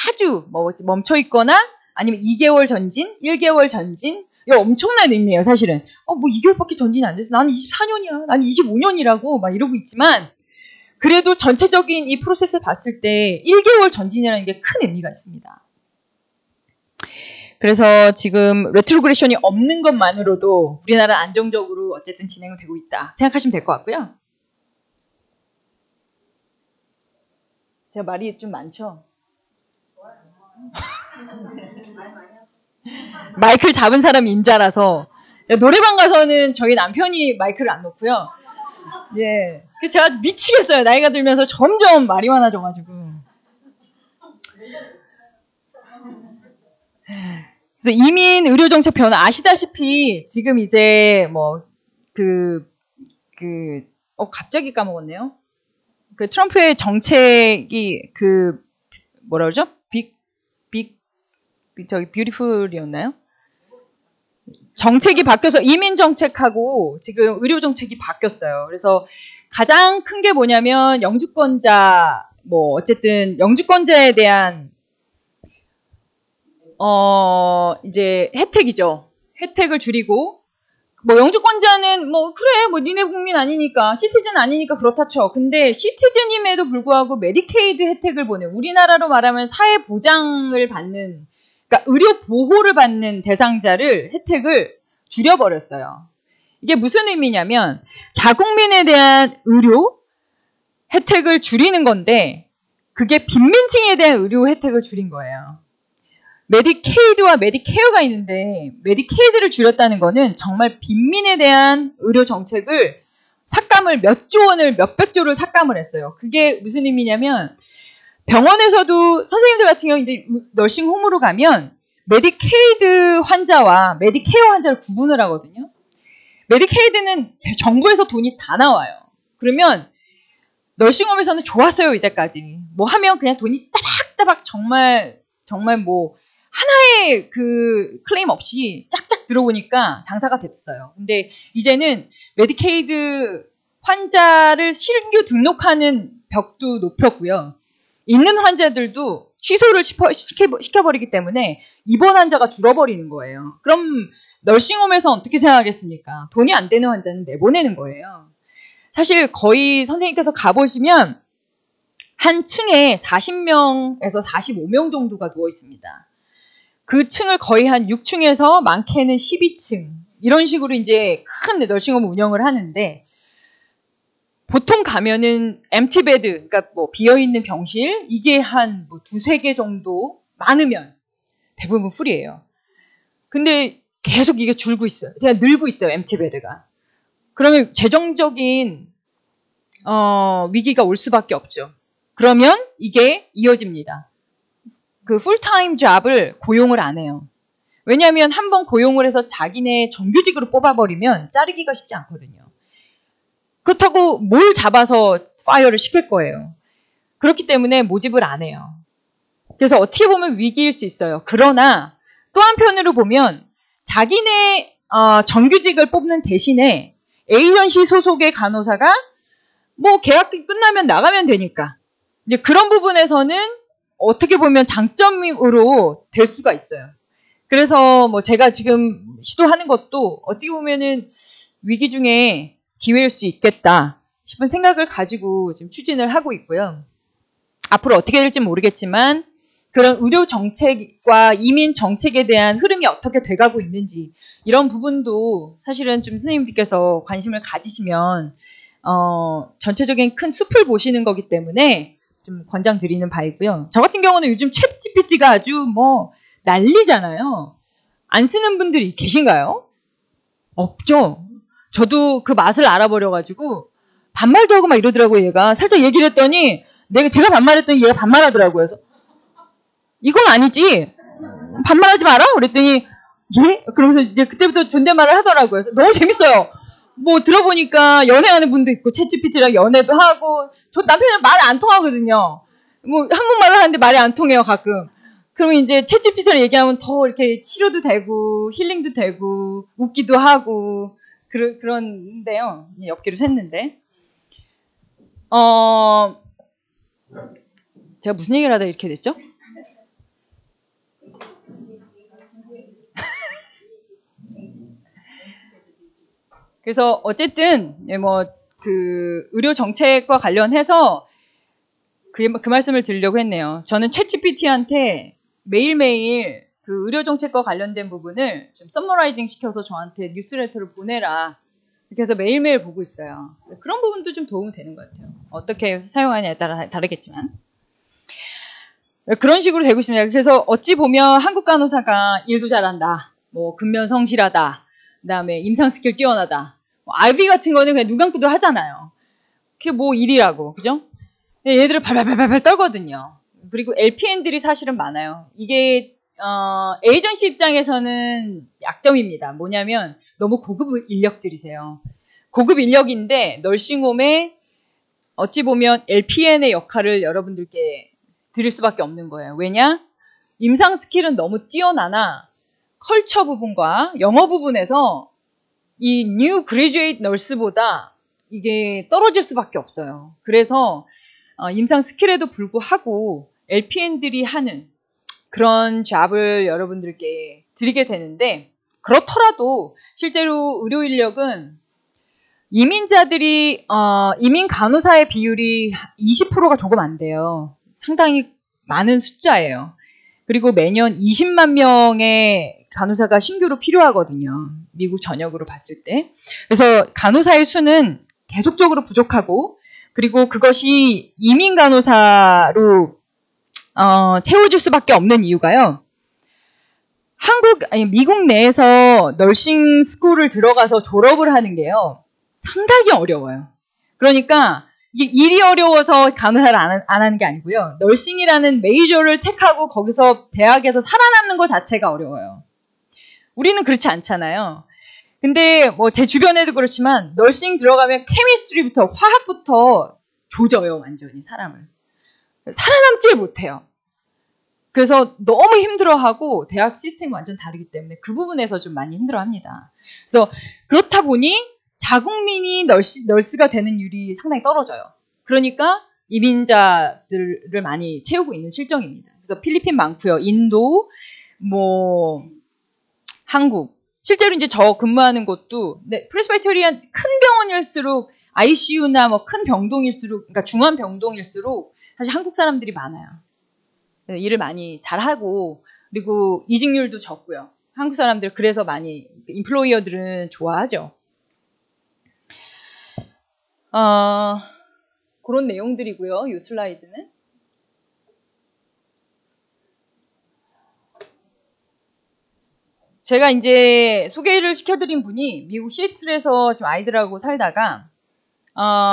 아주 뭐 멈춰 있거나 아니면 2개월 전진, 1개월 전진 이거 엄청난 의미예요. 사실은 뭐 2개월밖에 전진이 안 돼서 나는 24년이야, 나는 25년이라고 막 이러고 있지만 그래도 전체적인 이 프로세스를 봤을 때 1개월 전진이라는 게 큰 의미가 있습니다. 그래서 지금 레트로그레션이 없는 것만으로도 우리나라 안정적으로 어쨌든 진행이 되고 있다 생각하시면 될 것 같고요. 제가 말이 좀 많죠? 마이크를 잡은 사람이 임자라서 노래방 가서는 저희 남편이 마이크를 안 놓고요. 예, 제가 미치겠어요. 나이가 들면서 점점 말이 많아져가지고. 그래서 이민 의료 정책 변화 아시다시피 지금 이제 뭐 갑자기 까먹었네요. 그 트럼프의 정책이 뭐라 그러죠? 뷰티풀이었나요? 정책이 바뀌어서 이민 정책하고 지금 의료 정책이 바뀌었어요. 그래서 가장 큰 게 뭐냐면 영주권자 어쨌든 영주권자에 대한 이제 혜택이죠. 혜택을 줄이고 영주권자는 그래 니네 국민 아니니까 시티즌 아니니까 그렇다 쳐. 근데 시티즌임에도 불구하고 메디케이드 혜택을 보내 우리나라로 말하면 사회 보장을 받는 그러니까 의료 보호를 받는 대상자를 혜택을 줄여버렸어요. 이게 무슨 의미냐면 자국민에 대한 의료 혜택을 줄이는 건데 그게 빈민층에 대한 의료 혜택을 줄인 거예요. 메디케이드와 메디케어가 있는데 메디케이드를 줄였다는 거는 정말 빈민에 대한 의료 정책을 삭감을 몇조 원을 몇백조를 삭감을 했어요. 그게 무슨 의미냐면 병원에서도 선생님들 같은 경우 이제 너싱 홈으로 가면 메디케이드 환자와 메디케어 환자를 구분을 하거든요. 메디케이드는 정부에서 돈이 다 나와요. 그러면 널싱홈에서는 좋았어요, 이제까지. 뭐 하면 그냥 돈이 따박따박 정말 뭐 하나의 그 클레임 없이 짝짝 들어오니까 장사가 됐어요. 근데 이제는 메디케이드 환자를 신규 등록하는 벽도 높였고요. 있는 환자들도 취소를 시켜버리기 때문에 입원 환자가 줄어버리는 거예요. 그럼 널싱홈에서 어떻게 생각하겠습니까? 돈이 안 되는 환자는 내보내는 거예요. 사실 거의 선생님께서 가보시면 한 층에 40명에서 45명 정도가 누워 있습니다. 그 층을 거의 한 6층에서 많게는 12층 이런 식으로 이제 큰 널싱홈 운영을 하는데 보통 가면은 엠티 베드, 그러니까 뭐 비어있는 병실 이게 한 뭐 두세 개 정도 많으면 대부분 풀이에요. 근데 계속 이게 줄고 있어요. 그냥 늘고 있어요, 엠티 베드가. 그러면 재정적인 위기가 올 수밖에 없죠. 그러면 이게 이어집니다. 그 풀타임 잡을 고용을 안 해요. 왜냐하면 한번 고용을 해서 자기네 정규직으로 뽑아버리면 자르기가 쉽지 않거든요. 그렇다고 뭘 잡아서 파이어를 시킬 거예요. 그렇기 때문에 모집을 안 해요. 그래서 어떻게 보면 위기일 수 있어요. 그러나 또 한편으로 보면 자기네 정규직을 뽑는 대신에 에이전시 소속의 간호사가 뭐 계약이 끝나면 나가면 되니까 이제 그런 부분에서는 어떻게 보면 장점으로 될 수가 있어요. 그래서 뭐 제가 지금 시도하는 것도 어떻게 보면은 위기 중에 기회일 수 있겠다 싶은 생각을 가지고 지금 추진을 하고 있고요. 앞으로 어떻게 될지 모르겠지만 그런 의료 정책과 이민 정책에 대한 흐름이 어떻게 돼가고 있는지 이런 부분도 사실은 좀 선생님들께서 관심을 가지시면 전체적인 큰 숲을 보시는 거기 때문에 좀 권장드리는 바이고요. 저 같은 경우는 요즘 챗 GPT가 아주 뭐 난리잖아요. 안 쓰는 분들이 계신가요? 없죠. 저도 그 맛을 알아버려가지고 반말도 하고 막 이러더라고요. 얘가 살짝 얘기를 했더니 제가 반말했더니 얘가 반말하더라고요. 그래서 이건 아니지. 반말하지 마라. 그랬더니 예? 그러면서 이제 그때부터 존댓말을 하더라고요. 그래서 너무 재밌어요. 뭐 들어보니까 연애하는 분도 있고 챗GPT랑 연애도 하고 저 남편이랑 말이 안 통하거든요. 뭐 한국말을 하는데 말이 안 통해요 가끔. 그러면 이제 챗GPT랑 얘기하면 더 이렇게 치료도 되고 힐링도 되고 웃기도 하고 그런데요. 엽기로 샜는데 제가 무슨 얘기를 하다 이렇게 됐죠? 그래서 어쨌든 뭐 그 의료 정책과 관련해서 그 말씀을 드리려고 했네요. 저는 챗GPT한테 매일매일 그 의료 정책과 관련된 부분을 좀 서머라이징 시켜서 저한테 뉴스레터를 보내라. 이렇게 해서 매일매일 보고 있어요. 그런 부분도 좀 도움이 되는 것 같아요. 어떻게 사용하냐에 따라 다르겠지만. 그런 식으로 되고 있습니다. 그래서 어찌 보면 한국 간호사가 일도 잘한다. 뭐 근면 성실하다. 그다음에 임상 스킬 뛰어나다. 뭐 RV 같은 거는 그냥 눈 감고도 하잖아요. 그게 뭐 일이라고, 그죠? 얘들을 발발발발 떨거든요. 그리고 LPN들이 사실은 많아요. 이게 에이전시 입장에서는 약점입니다. 뭐냐면 너무 고급 인력들이세요. 고급 인력인데 널싱홈에 어찌 보면 LPN의 역할을 여러분들께 드릴 수밖에 없는 거예요. 왜냐? 임상 스킬은 너무 뛰어나나 컬처 부분과 영어 부분에서 이 뉴 그레주에이트 널스보다 이게 떨어질 수밖에 없어요. 그래서 임상 스킬에도 불구하고 LPN들이 하는 그런 잡을 여러분들께 드리게 되는데 그렇더라도 실제로 의료 인력은 이민자들이 이민 간호사의 비율이 20%가 조금 안 돼요. 상당히 많은 숫자예요. 그리고 매년 20만 명의 간호사가 신규로 필요하거든요. 미국 전역으로 봤을 때. 그래서 간호사의 수는 계속적으로 부족하고 그리고 그것이 이민 간호사로 채워질 수밖에 없는 이유가요. 미국 내에서 널싱 스쿨을 들어가서 졸업을 하는 게요. 상당히 어려워요. 그러니까 이게 일이 어려워서 간호사를 안 하는 게 아니고요. 널싱이라는 메이저를 택하고 거기서 대학에서 살아남는 것 자체가 어려워요. 우리는 그렇지 않잖아요. 근데 뭐 제 주변에도 그렇지만 널싱 들어가면 케미스트리부터 화학부터 조져요. 완전히 사람을. 살아남질 못해요. 그래서 너무 힘들어하고 대학 시스템이 완전 다르기 때문에 그 부분에서 좀 많이 힘들어합니다. 그래서 그렇다 보니 자국민이 널스가 되는 율이 상당히 떨어져요. 그러니까 이민자들을 많이 채우고 있는 실정입니다. 그래서 필리핀 많고요. 인도, 뭐 한국. 실제로 이제 저 근무하는 곳도 프레스바이테리안 큰 병원일수록 ICU나 뭐 큰 병동일수록, 그러니까 중환 병동일수록 사실 한국 사람들이 많아요. 일을 많이 잘하고 그리고 이직률도 적고요. 한국 사람들 그래서 많이 인플로이어들은 좋아하죠. 그런 내용들이고요. 이 슬라이드는. 제가 이제 소개를 시켜드린 분이 미국 시애틀에서 지금 아이들하고 살다가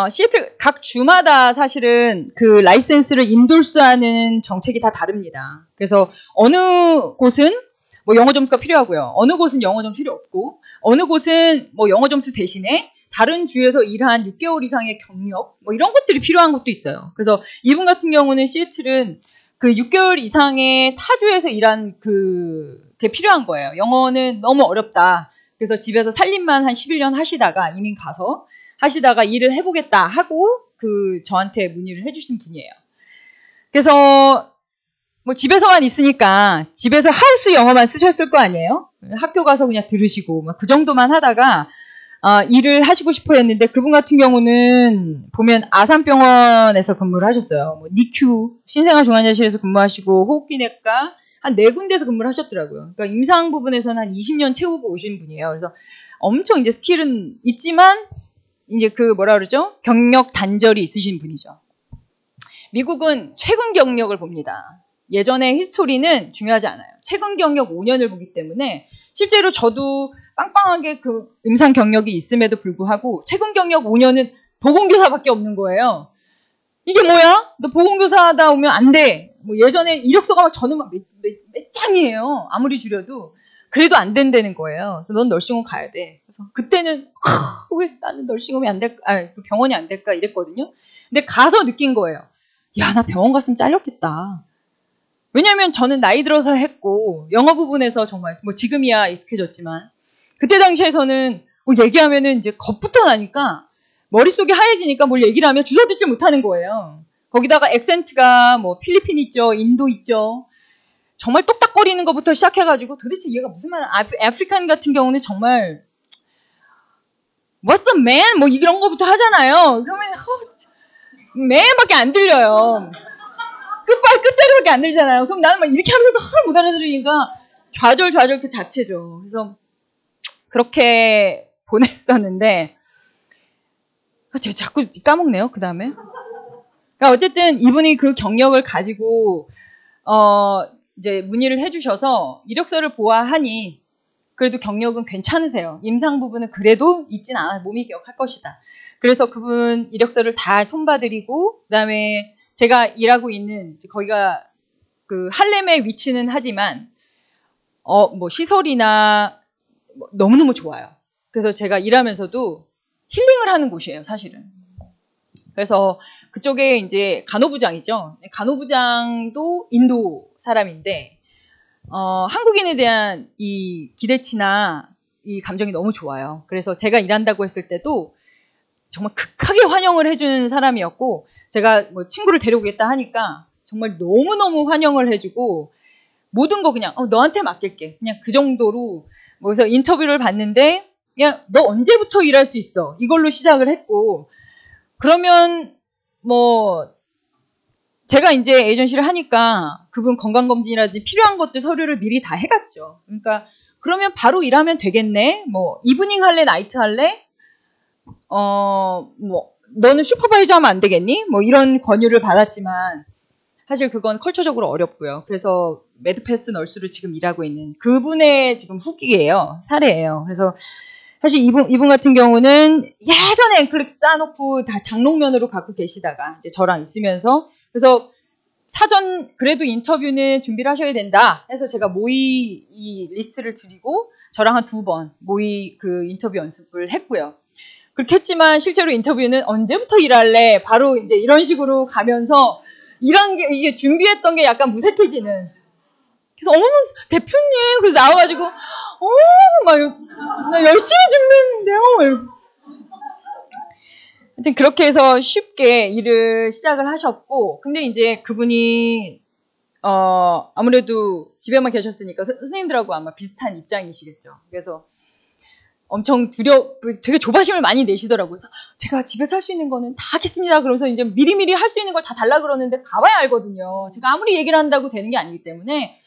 시애틀 각 주마다 사실은 그 라이센스를 인돌스하는 정책이 다 다릅니다. 그래서 어느 곳은 뭐 영어 점수가 필요하고요. 어느 곳은 영어 점수 필요 없고 어느 곳은 뭐 영어 점수 대신에 다른 주에서 일한 6개월 이상의 경력 뭐 이런 것들이 필요한 것도 있어요. 그래서 이분 같은 경우는 시애틀은 그 6개월 이상의 타주에서 일한 그게 필요한 거예요. 영어는 너무 어렵다. 그래서 집에서 살림만 한 11년 하시다가 이민 가서 하시다가 일을 해보겠다 하고 그 저한테 문의를 해주신 분이에요. 그래서 뭐 집에서만 있으니까 집에서 하우스 영어만 쓰셨을 거 아니에요? 학교 가서 그냥 들으시고 그 정도만 하다가 일을 하시고 싶어 했는데 그분 같은 경우는 보면 아산병원에서 근무를 하셨어요. 뭐 니큐 신생아 중환자실에서 근무하시고 호흡기내과 한 4군데에서 근무를 하셨더라고요. 그러니까 임상 부분에서는 한 20년 채우고 오신 분이에요. 그래서 엄청 이제 스킬은 있지만 이제 그 뭐라 그러죠? 경력 단절이 있으신 분이죠. 미국은 최근 경력을 봅니다. 예전의 히스토리는 중요하지 않아요. 최근 경력 5년을 보기 때문에 실제로 저도 빵빵하게 그 임상 경력이 있음에도 불구하고 최근 경력 5년은 보건교사밖에 없는 거예요. 이게 뭐야? 너 보건교사다 오면 안 돼. 뭐 예전에 이력서가 막 저는 막 몇 장이에요. 아무리 줄여도. 그래도 안 된다는 거예요. 그래서 넌 널싱홈 가야 돼. 그래서 그때는 왜 나는 널싱홈이 안 될까? 그 병원이 안 될까? 이랬거든요. 근데 가서 느낀 거예요. 야, 나 병원 갔으면 잘렸겠다. 왜냐면 저는 나이 들어서 했고 영어 부분에서 정말 뭐 지금이야 익숙해졌지만 그때 당시에서는 뭐 얘기하면은 이제 겁부터 나니까 머릿속이 하얘지니까 뭘 얘기를 하면 주워 듣지 못하는 거예요. 거기다가 액센트가 뭐 필리핀 있죠, 인도 있죠. 정말 똑딱거리는 것부터 시작해가지고 도대체 얘가 무슨 말을 아프리칸 같은 경우는 정말 What's up, man? 뭐 이런 거부터 하잖아요. 그러면 man밖에 안 들려요. 끝자리밖에 안 들잖아요. 그럼 나는 막 이렇게 하면서도 못 알아들으니까 좌절 그 자체죠. 그래서 그렇게 보냈었는데 제가 자꾸 까먹네요. 그 다음에 그러니까 어쨌든 이분이 그 경력을 가지고 이제 문의를 해주셔서 이력서를 보아하니 그래도 경력은 괜찮으세요. 임상 부분은 그래도 있진 않아 몸이 기억할 것이다. 그래서 그분 이력서를 다 손봐드리고 그다음에 제가 일하고 있는 거기가 그 할렘의 위치는 하지만 뭐 시설이나 뭐 너무너무 좋아요. 그래서 제가 일하면서도 힐링을 하는 곳이에요, 사실은. 그래서 그쪽에 이제 간호부장이죠. 간호부장도 인도 사람인데 한국인에 대한 이 기대치나 이 감정이 너무 좋아요. 그래서 제가 일한다고 했을 때도 정말 극하게 환영을 해주는 사람이었고 제가 뭐 친구를 데려오겠다 하니까 정말 너무너무 환영을 해주고 모든 거 그냥 너한테 맡길게. 그냥 그 정도로 그래서 인터뷰를 봤는데 그냥 너 언제부터 일할 수 있어? 이걸로 시작을 했고 그러면 뭐 제가 이제 에이전시를 하니까 그분 건강검진이라든지 필요한 것들 서류를 미리 다 해갔죠. 그러니까 그러면 바로 일하면 되겠네. 뭐 이브닝 할래, 나이트 할래? 뭐 너는 슈퍼바이저 하면 안 되겠니? 뭐 이런 권유를 받았지만 사실 그건 컬처적으로 어렵고요. 그래서 매드패스 널스로 지금 일하고 있는 그분의 지금 후기예요. 사례예요. 그래서 사실 이분 같은 경우는 예전에 앵클렉스 쌓아놓고 다 장롱면으로 갖고 계시다가 이제 저랑 있으면서 그래서 사전 그래도 인터뷰는 준비를 하셔야 된다 해서 제가 모의 이 리스트를 드리고 저랑 한 2번 모의 그 인터뷰 연습을 했고요. 그렇게 했지만 실제로 인터뷰는 언제부터 일할래? 바로 이제 이런 식으로 가면서 이런 게 이게 준비했던 게 약간 무색해지는. 그래서 어머 대표님 그래서 나와가지고 막 나 열심히 준비했는데요. 하여튼 그렇게 해서 쉽게 일을 시작을 하셨고 근데 이제 그분이 아무래도 집에만 계셨으니까 선생님들하고 아마 비슷한 입장이시겠죠. 그래서 엄청 되게 조바심을 많이 내시더라고요. 그래서 제가 집에서 할 수 있는 거는 다 하겠습니다. 그러면서 이제 미리미리 할 수 있는 걸 다 달라 그러는데 가봐야 알거든요. 제가 아무리 얘기를 한다고 되는 게 아니기 때문에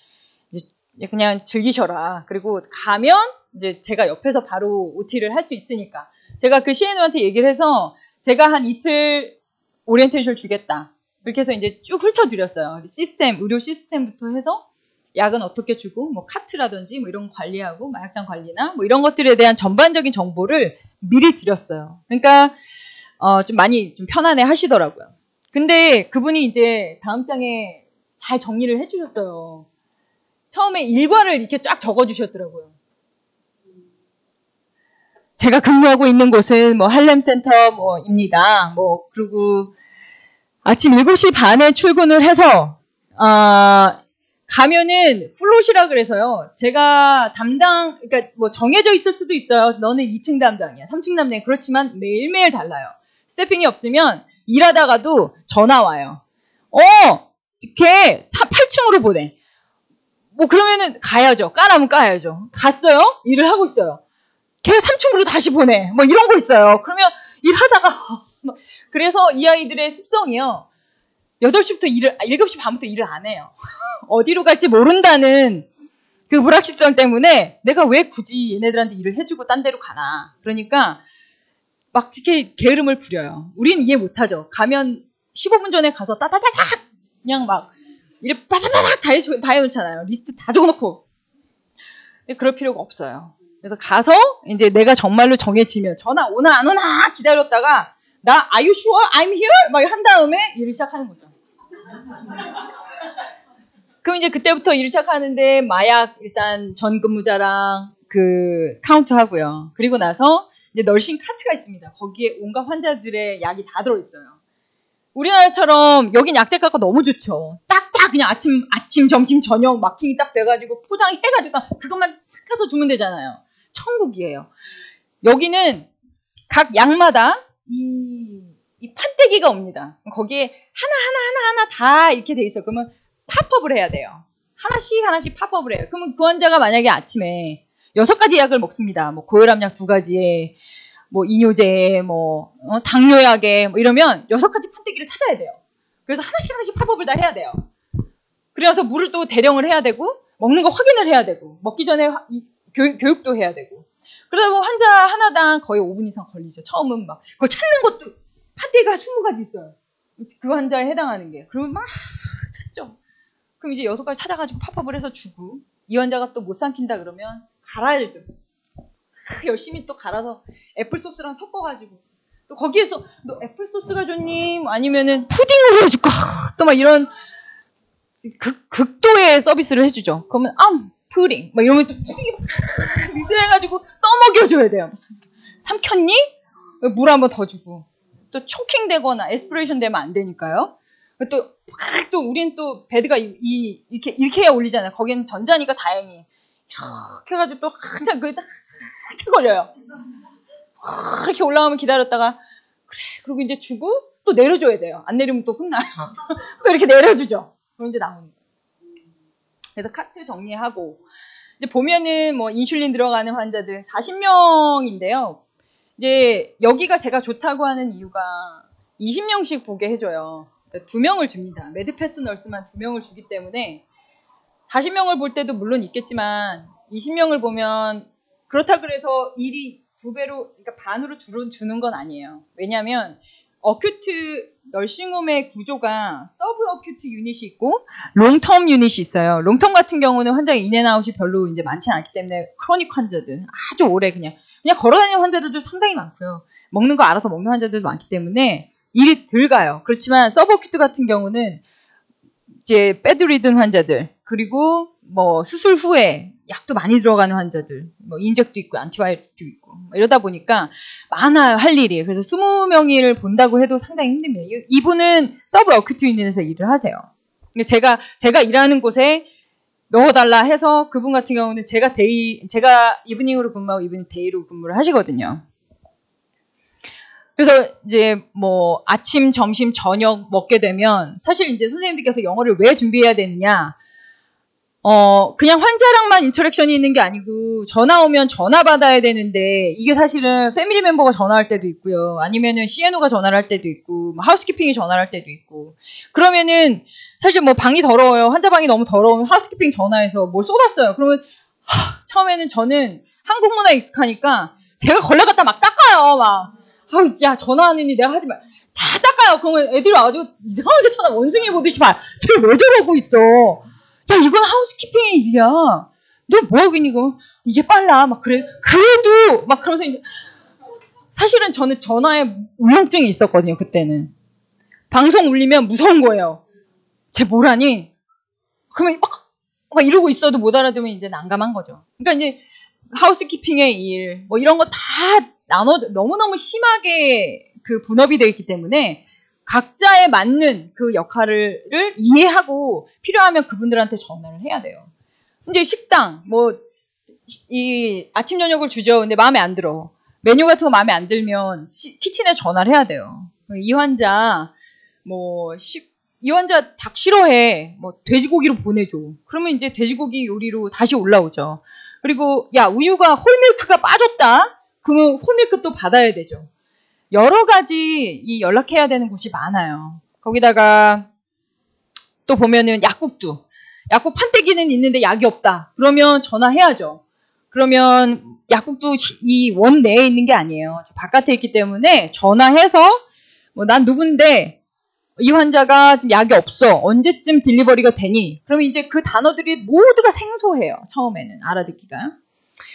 이제 그냥 즐기셔라. 그리고 가면 이제 제가 옆에서 바로 OT를 할 수 있으니까 제가 그 CNO한테 얘기를 해서 제가 한 이틀 오리엔테이션을 주겠다. 그렇게 해서 이제 쭉 훑어드렸어요. 의료 시스템부터 해서 약은 어떻게 주고, 뭐 카트라든지 뭐 이런 거 관리하고, 마약장 관리나 뭐 이런 것들에 대한 전반적인 정보를 미리 드렸어요. 그러니까 좀 많이 좀 편안해 하시더라고요. 근데 그분이 이제 다음 장에 잘 정리를 해주셨어요. 처음에 일과를 이렇게 쫙 적어주셨더라고요. 제가 근무하고 있는 곳은 뭐 할렘센터 뭐입니다. 뭐 그리고 아침 7시 반에 출근을 해서 가면은 플롯이라 그래서요. 제가 그러니까 뭐 정해져 있을 수도 있어요. 너는 2층 담당이야, 3층 담당이야. 그렇지만 매일매일 달라요. 스태핑이 없으면 일하다가도 전화 와요. 걔 8층으로 보내. 뭐 그러면은 가야죠. 까라면 까야죠. 갔어요? 일을 하고 있어요. 걔 3층으로 다시 보내. 뭐 이런 거 있어요. 그러면 일하다가 그래서 이 아이들의 습성이요. 8시부터 7시 반부터 일을 안 해요. 어디로 갈지 모른다는 그 불확실성 때문에 내가 왜 굳이 얘네들한테 일을 해주고 딴 데로 가나. 그러니까 막 이렇게 게으름을 부려요. 우린 이해 못하죠. 가면 15분 전에 가서 따다다닥 그냥 막 이렇게 빠바바박 다 해놓잖아요. 리스트 다 적어놓고. 근데 그럴 필요가 없어요. 그래서 가서 이제 내가 정말로 정해지면 전화 오나 안 오나 기다렸다가 나 Are you sure I'm here? 막 한 다음에 일을 시작하는 거죠. 그럼 이제 그때부터 일을 시작하는데 마약 일단 전 근무자랑 그 카운트 하고요. 그리고 나서 이제 널싱 카트가 있습니다. 거기에 온갖 환자들의 약이 다 들어있어요. 우리나라처럼 여긴 약재가가 너무 좋죠. 딱딱 그냥 아침, 점심, 저녁 마킹이 딱 돼가지고 포장이 해가지고 그것만 탁 해서 주면 되잖아요. 천국이에요. 여기는 각 약마다 이 판때기가 옵니다. 거기에 하나 다 이렇게 돼 있어요. 그러면 팝업을 해야 돼요. 하나씩 팝업을 해요. 그러면 그 환자가 만약에 아침에 6가지 약을 먹습니다. 뭐 고혈압약 2가지에 뭐 이뇨제에 뭐 당뇨약에 뭐 이러면 6가지 판때기를 찾아야 돼요. 그래서 하나씩 팝업을 다 해야 돼요. 그래서 물을 또 대령을 해야 되고 먹는 거 확인을 해야 되고 먹기 전에 교육도 해야 되고 그러다 보면 환자 하나당 거의 5분 이상 걸리죠. 처음은 막 그걸 찾는 것도 판때기가 20가지 있어요. 그 환자에 해당하는 게. 그러면 막 찾죠. 그럼 이제 6가지 찾아가지고 팝업을 해서 주고 이 환자가 또 못 삼킨다 그러면 갈아야죠. 열심히 또 갈아서 애플소스랑 섞어가지고 또 거기에서 너 애플소스가 좋니? 아니면은 푸딩으로 해줄까? 또 막 이런 극도의 서비스를 해주죠. 그러면 푸딩 막 이러면 또 푸딩이 믹스를 해가지고 떠먹여줘야 돼요. 삼켰니? 물 한번 더 주고 또 초킹 되거나 에스피레이션 되면 안 되니까요. 또 우린 또 베드가 이렇게 해야 올리잖아요. 거기는 전자니까 다행히 이렇게 해가지고 또 한참 걸려요. 이렇게 올라오면 기다렸다가 그래 그리고 이제 주고 또 내려줘야 돼요. 안 내리면 또 혼나요. 또 이렇게 내려주죠. 그럼 이제 나오는 거예요. 그래서 카트 정리하고 이제 보면은 뭐 인슐린 들어가는 환자들 40명인데요. 이제 여기가 제가 좋다고 하는 이유가 20명씩 보게 해줘요. 2명을 줍니다. 매드패스 너스만 2명을 주기 때문에 40명을 볼 때도 물론 있겠지만 20명을 보면 그렇다 그래서 일이 2배로 그러니까 반으로 주는 건 아니에요. 왜냐하면 어큐트 널싱홈의 구조가 서브 어큐트 유닛이 있고 롱텀 유닛이 있어요. 롱텀 같은 경우는 환자의 인앤아웃이 별로 이제 많지 않기 때문에 크로닉 환자들 아주 오래 그냥 그냥 걸어다니는 환자들도 상당히 많고요. 먹는 거 알아서 먹는 환자들도 많기 때문에 일이 덜 가요. 그렇지만 서브어큐트 같은 경우는 이제 배드리든 환자들, 그리고 뭐 수술 후에 약도 많이 들어가는 환자들, 뭐 인젝도 있고 안티바이오틱도 있고 이러다 보니까 많아요, 할 일이. 그래서 20명을 본다고 해도 상당히 힘듭니다. 이분은 서브어큐트 유닛에서 일을 하세요. 제가 일하는 곳에 넣어달라 해서 그분 같은 경우는 제가 이브닝으로 근무하고 이분이 데이로 근무를 하시거든요. 그래서 이제 뭐 아침, 점심, 저녁 먹게 되면 사실 이제 선생님들께서 영어를 왜 준비해야 되느냐? 그냥 환자랑만 인터랙션이 있는 게 아니고 전화 오면 전화 받아야 되는데 이게 사실은 패밀리 멤버가 전화할 때도 있고요. 아니면은 CNO가 전화를 할 때도 있고, 뭐 하우스키핑이 전화를 할 때도 있고. 그러면은 사실 뭐 방이 더러워요. 환자 방이 너무 더러우면 하우스키핑 전화해서 뭘 쏟았어요. 그러면 처음에는 저는 한국 문화에 익숙하니까 제가 걸레갖다 막 닦아요. 막. 야, 전화하느니 내가 하지 마. 다 닦아요. 그러면 애들이 와가지고 이상하게 쳐다 원숭이 보듯이 봐. 쟤 왜 저러고 있어? 야, 이건 하우스키핑의 일이야. 너 뭐하고 있니? 이게 빨라. 막 그래. 그래도 막 그러면서 이제 사실은 저는 전화에 울렁증이 있었거든요. 그때는. 방송 울리면 무서운 거예요. 쟤 뭐라니? 그러면 막 이러고 있어도 못 알아들으면 이제 난감한 거죠. 그러니까 이제 하우스키핑의 일, 뭐 이런 거 다 너무너무 심하게 그 분업이 되어 있기 때문에 각자에 맞는 그 역할을 이해하고 필요하면 그분들한테 전화를 해야 돼요. 이제 식당, 이 아침, 저녁을 주죠. 근데 마음에 안 들어. 메뉴 같은 거 마음에 안 들면 키친에 전화를 해야 돼요. 이 환자, 이 환자 닭 싫어해. 돼지고기로 보내줘. 그러면 이제 돼지고기 요리로 다시 올라오죠. 그리고, 야, 우유가 홀밀크가 빠졌다? 그러면 홀밀크 또 받아야 되죠. 여러 가지 연락해야 되는 곳이 많아요. 거기다가 또 보면은 약국도. 약국 판때기는 있는데 약이 없다. 그러면 전화해야죠. 그러면 약국도 이 원 내에 있는 게 아니에요. 바깥에 있기 때문에 전화해서 난 누군데 이 환자가 지금 약이 없어. 언제쯤 딜리버리가 되니? 그러면 이제 그 단어들이 모두가 생소해요. 처음에는 알아듣기가.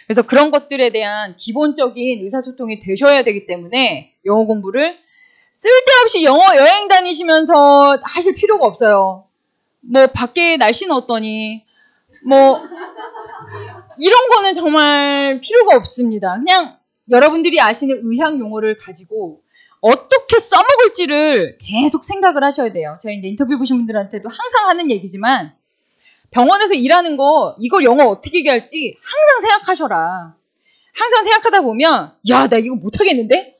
그래서 그런 것들에 대한 기본적인 의사소통이 되셔야 되기 때문에 영어 공부를 쓸데없이 영어 여행 다니시면서 하실 필요가 없어요. 밖에 날씨는 어떠니? 이런 거는 정말 필요가 없습니다. 그냥 여러분들이 아시는 의학 용어를 가지고 어떻게 써먹을지를 계속 생각을 하셔야 돼요. 제가 이제 인터뷰 보신 분들한테도 항상 하는 얘기지만 병원에서 일하는 거 이걸 영어 어떻게 얘기할지 항상 생각하셔라. 항상 생각하다 보면 야, 나 이거 못하겠는데?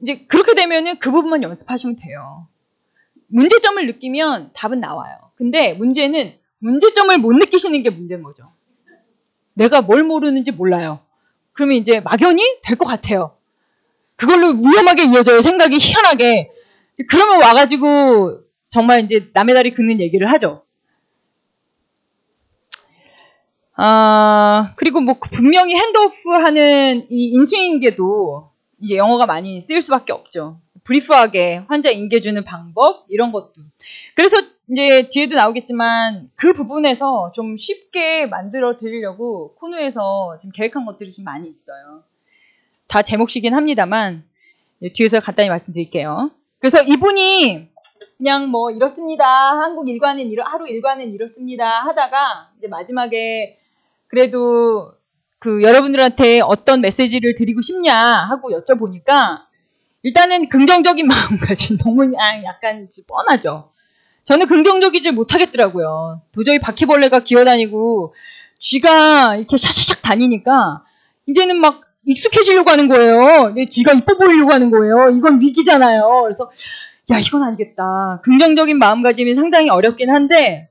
이제 그렇게 되면은 그 부분만 연습하시면 돼요. 문제점을 느끼면 답은 나와요. 근데 문제는 문제점을 못 느끼시는 게 문제인 거죠. 내가 뭘 모르는지 몰라요. 그러면 이제 막연히 될 것 같아요. 그걸로 위험하게 이어져요. 생각이 희한하게. 그러면 와가지고 정말 이제 남의 다리 긁는 얘기를 하죠. 그리고 분명히 핸드오프 하는 이 인수인계도 이제 영어가 많이 쓰일 수밖에 없죠. 브리프하게 환자 인계주는 방법, 이런 것도. 그래서 이제 뒤에도 나오겠지만 그 부분에서 좀 쉽게 만들어 드리려고 코너에서 지금 계획한 것들이 좀 많이 있어요. 다 제 몫이긴 합니다만, 뒤에서 간단히 말씀드릴게요. 그래서 이분이 그냥 이렇습니다. 하루 일과는 이렇습니다. 하다가 이제 마지막에 그래도 여러분들한테 어떤 메시지를 드리고 싶냐 하고 여쭤보니까 일단은 긍정적인 마음가짐 너무 약간 뻔하죠. 저는 긍정적이지 못하겠더라고요. 도저히 바퀴벌레가 기어다니고 쥐가 이렇게 샤샤샥 다니니까 이제는 막 익숙해지려고 하는 거예요. 쥐가 이뻐 보이려고 하는 거예요. 이건 위기잖아요. 그래서 야, 이건 아니겠다. 긍정적인 마음가짐이 상당히 어렵긴 한데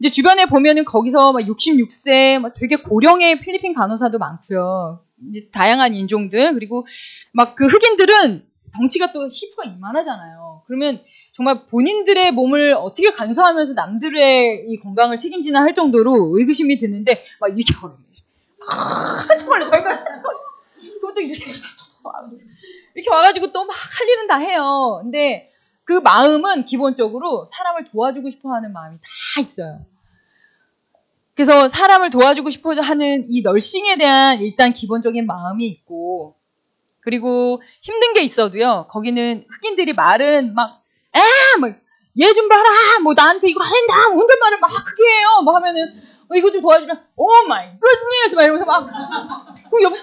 이제 주변에 보면은 거기서 66세 되게 고령의 필리핀 간호사도 많고요. 이제 다양한 인종들, 그리고 그 흑인들은 덩치가 또 히프가 이만하잖아요. 그러면 정말 본인들의 몸을 어떻게 간수하면서 남들의 이 건강을 책임지나 할 정도로 의구심이 드는데 이렇게 걸어요. 정말로 저희가 그것도 이렇게 와가지고 또 막 할 일은 다 해요. 근데 그 마음은 기본적으로 사람을 도와주고 싶어 하는 마음이 다 있어요. 그래서 사람을 도와주고 싶어서 하는 이 널싱에 대한 일단 기본적인 마음이 있고, 그리고 힘든 게 있어도요, 거기는 흑인들이 말은 막, 얘 좀 봐라, 뭐 나한테 이거 하랜다, 혼잣말을 막 크게 해요, 뭐 하면은, 이거 좀 도와주면, 오 마이 굿니스, 막 이러면서 막, 옆에,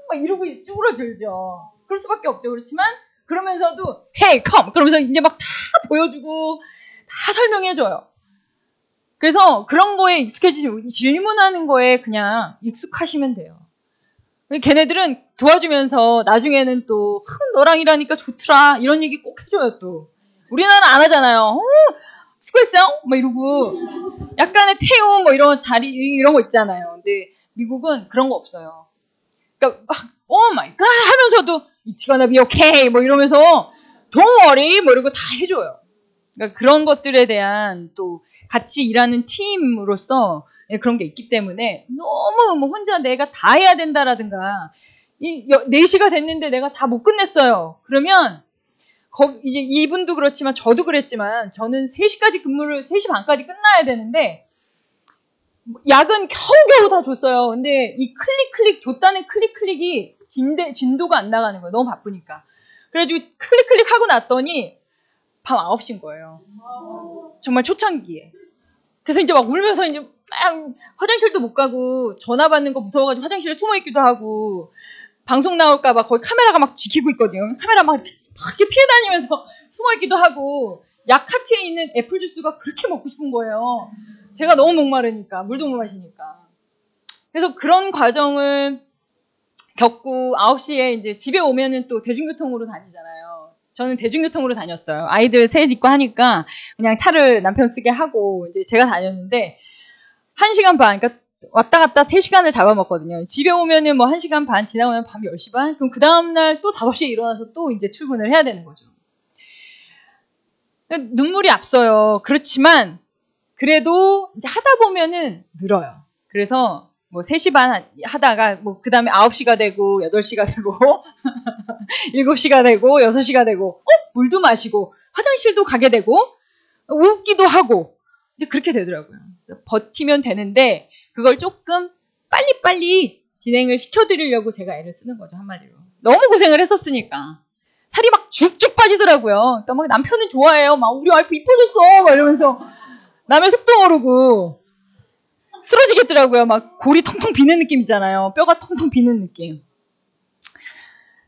막 이러고 쭈그러들죠. 그럴 수밖에 없죠. 그렇지만, 그러면서도, hey, come! 그러면서 이제 막 다 보여주고, 다 설명해줘요. 그래서 그런 거에 익숙해지시면, 질문하는 거에 그냥 익숙하시면 돼요. 걔네들은 도와주면서 나중에는 또 너랑 일하니까 좋더라 이런 얘기 꼭 해줘요. 또 우리나라는 안 하잖아요. 수고했어요? 뭐 이러고 약간의 태움 뭐 이런 자리 이런 거 있잖아요. 근데 미국은 그런 거 없어요. 그러니까 막 오 마이 갓 하면서도 It's gonna be okay 뭐 이러면서 Don't worry 뭐 이러고 다 해줘요. 그러니까 그런 것들에 대한 또 같이 일하는 팀으로서 그런 게 있기 때문에 너무 뭐 혼자 내가 다 해야 된다라든가 4시가 됐는데 내가 다 못 끝냈어요. 그러면 이제 이분도 그렇지만 저도 그랬지만 저는 3시까지 근무를 3시 반까지 끝나야 되는데 약은 겨우겨우 다 줬어요. 근데 이 클릭 줬다는 클릭이 진도가 안 나가는 거예요. 너무 바쁘니까. 그래가지고 클릭 하고 났더니 밤 9시인 거예요. 정말 초창기에. 그래서 이제 막 울면서 이제 막 화장실도 못 가고 전화 받는 거 무서워가지고 화장실에 숨어 있기도 하고 방송 나올까봐 거기 카메라가 막 지키고 있거든요. 카메라 막 이렇게 피해 다니면서 숨어 있기도 하고 야카트에 있는 애플 주스가 그렇게 먹고 싶은 거예요. 제가 너무 목마르니까 물도 못 마시니까. 그래서 그런 과정을 겪고 9시에 이제 집에 오면은 또 대중교통으로 다니잖아요. 저는 대중교통으로 다녔어요. 아이들 셋 있고 하니까 그냥 차를 남편 쓰게 하고 이제 제가 다녔는데 1시간 반, 그러니까 왔다 갔다 3시간을 잡아먹거든요. 집에 오면은 뭐 1시간 반 지나고 나면 밤 10시 반? 그럼 그 다음날 또 5시에 일어나서 또 이제 출근을 해야 되는 거죠. 눈물이 앞서요. 그렇지만 그래도 이제 하다 보면은 늘어요. 그래서 뭐 3시 반 하다가 뭐 그 다음에 9시가 되고 8시가 되고 7시가 되고 6시가 되고 물도 마시고 화장실도 가게 되고 웃기도 하고 이제 그렇게 되더라고요. 버티면 되는데 그걸 조금 빨리빨리 진행을 시켜드리려고 제가 애를 쓰는 거죠. 한마디로. 너무 고생을 했었으니까. 살이 막 쭉쭉 빠지더라고요. 그러니까 막 남편은 좋아해요. 막 우리 와이프 이뻐졌어. 막 이러면서 남의 속도 모르고 쓰러지겠더라고요. 막 골이 텅텅 비는 느낌이잖아요. 뼈가 텅텅 비는 느낌.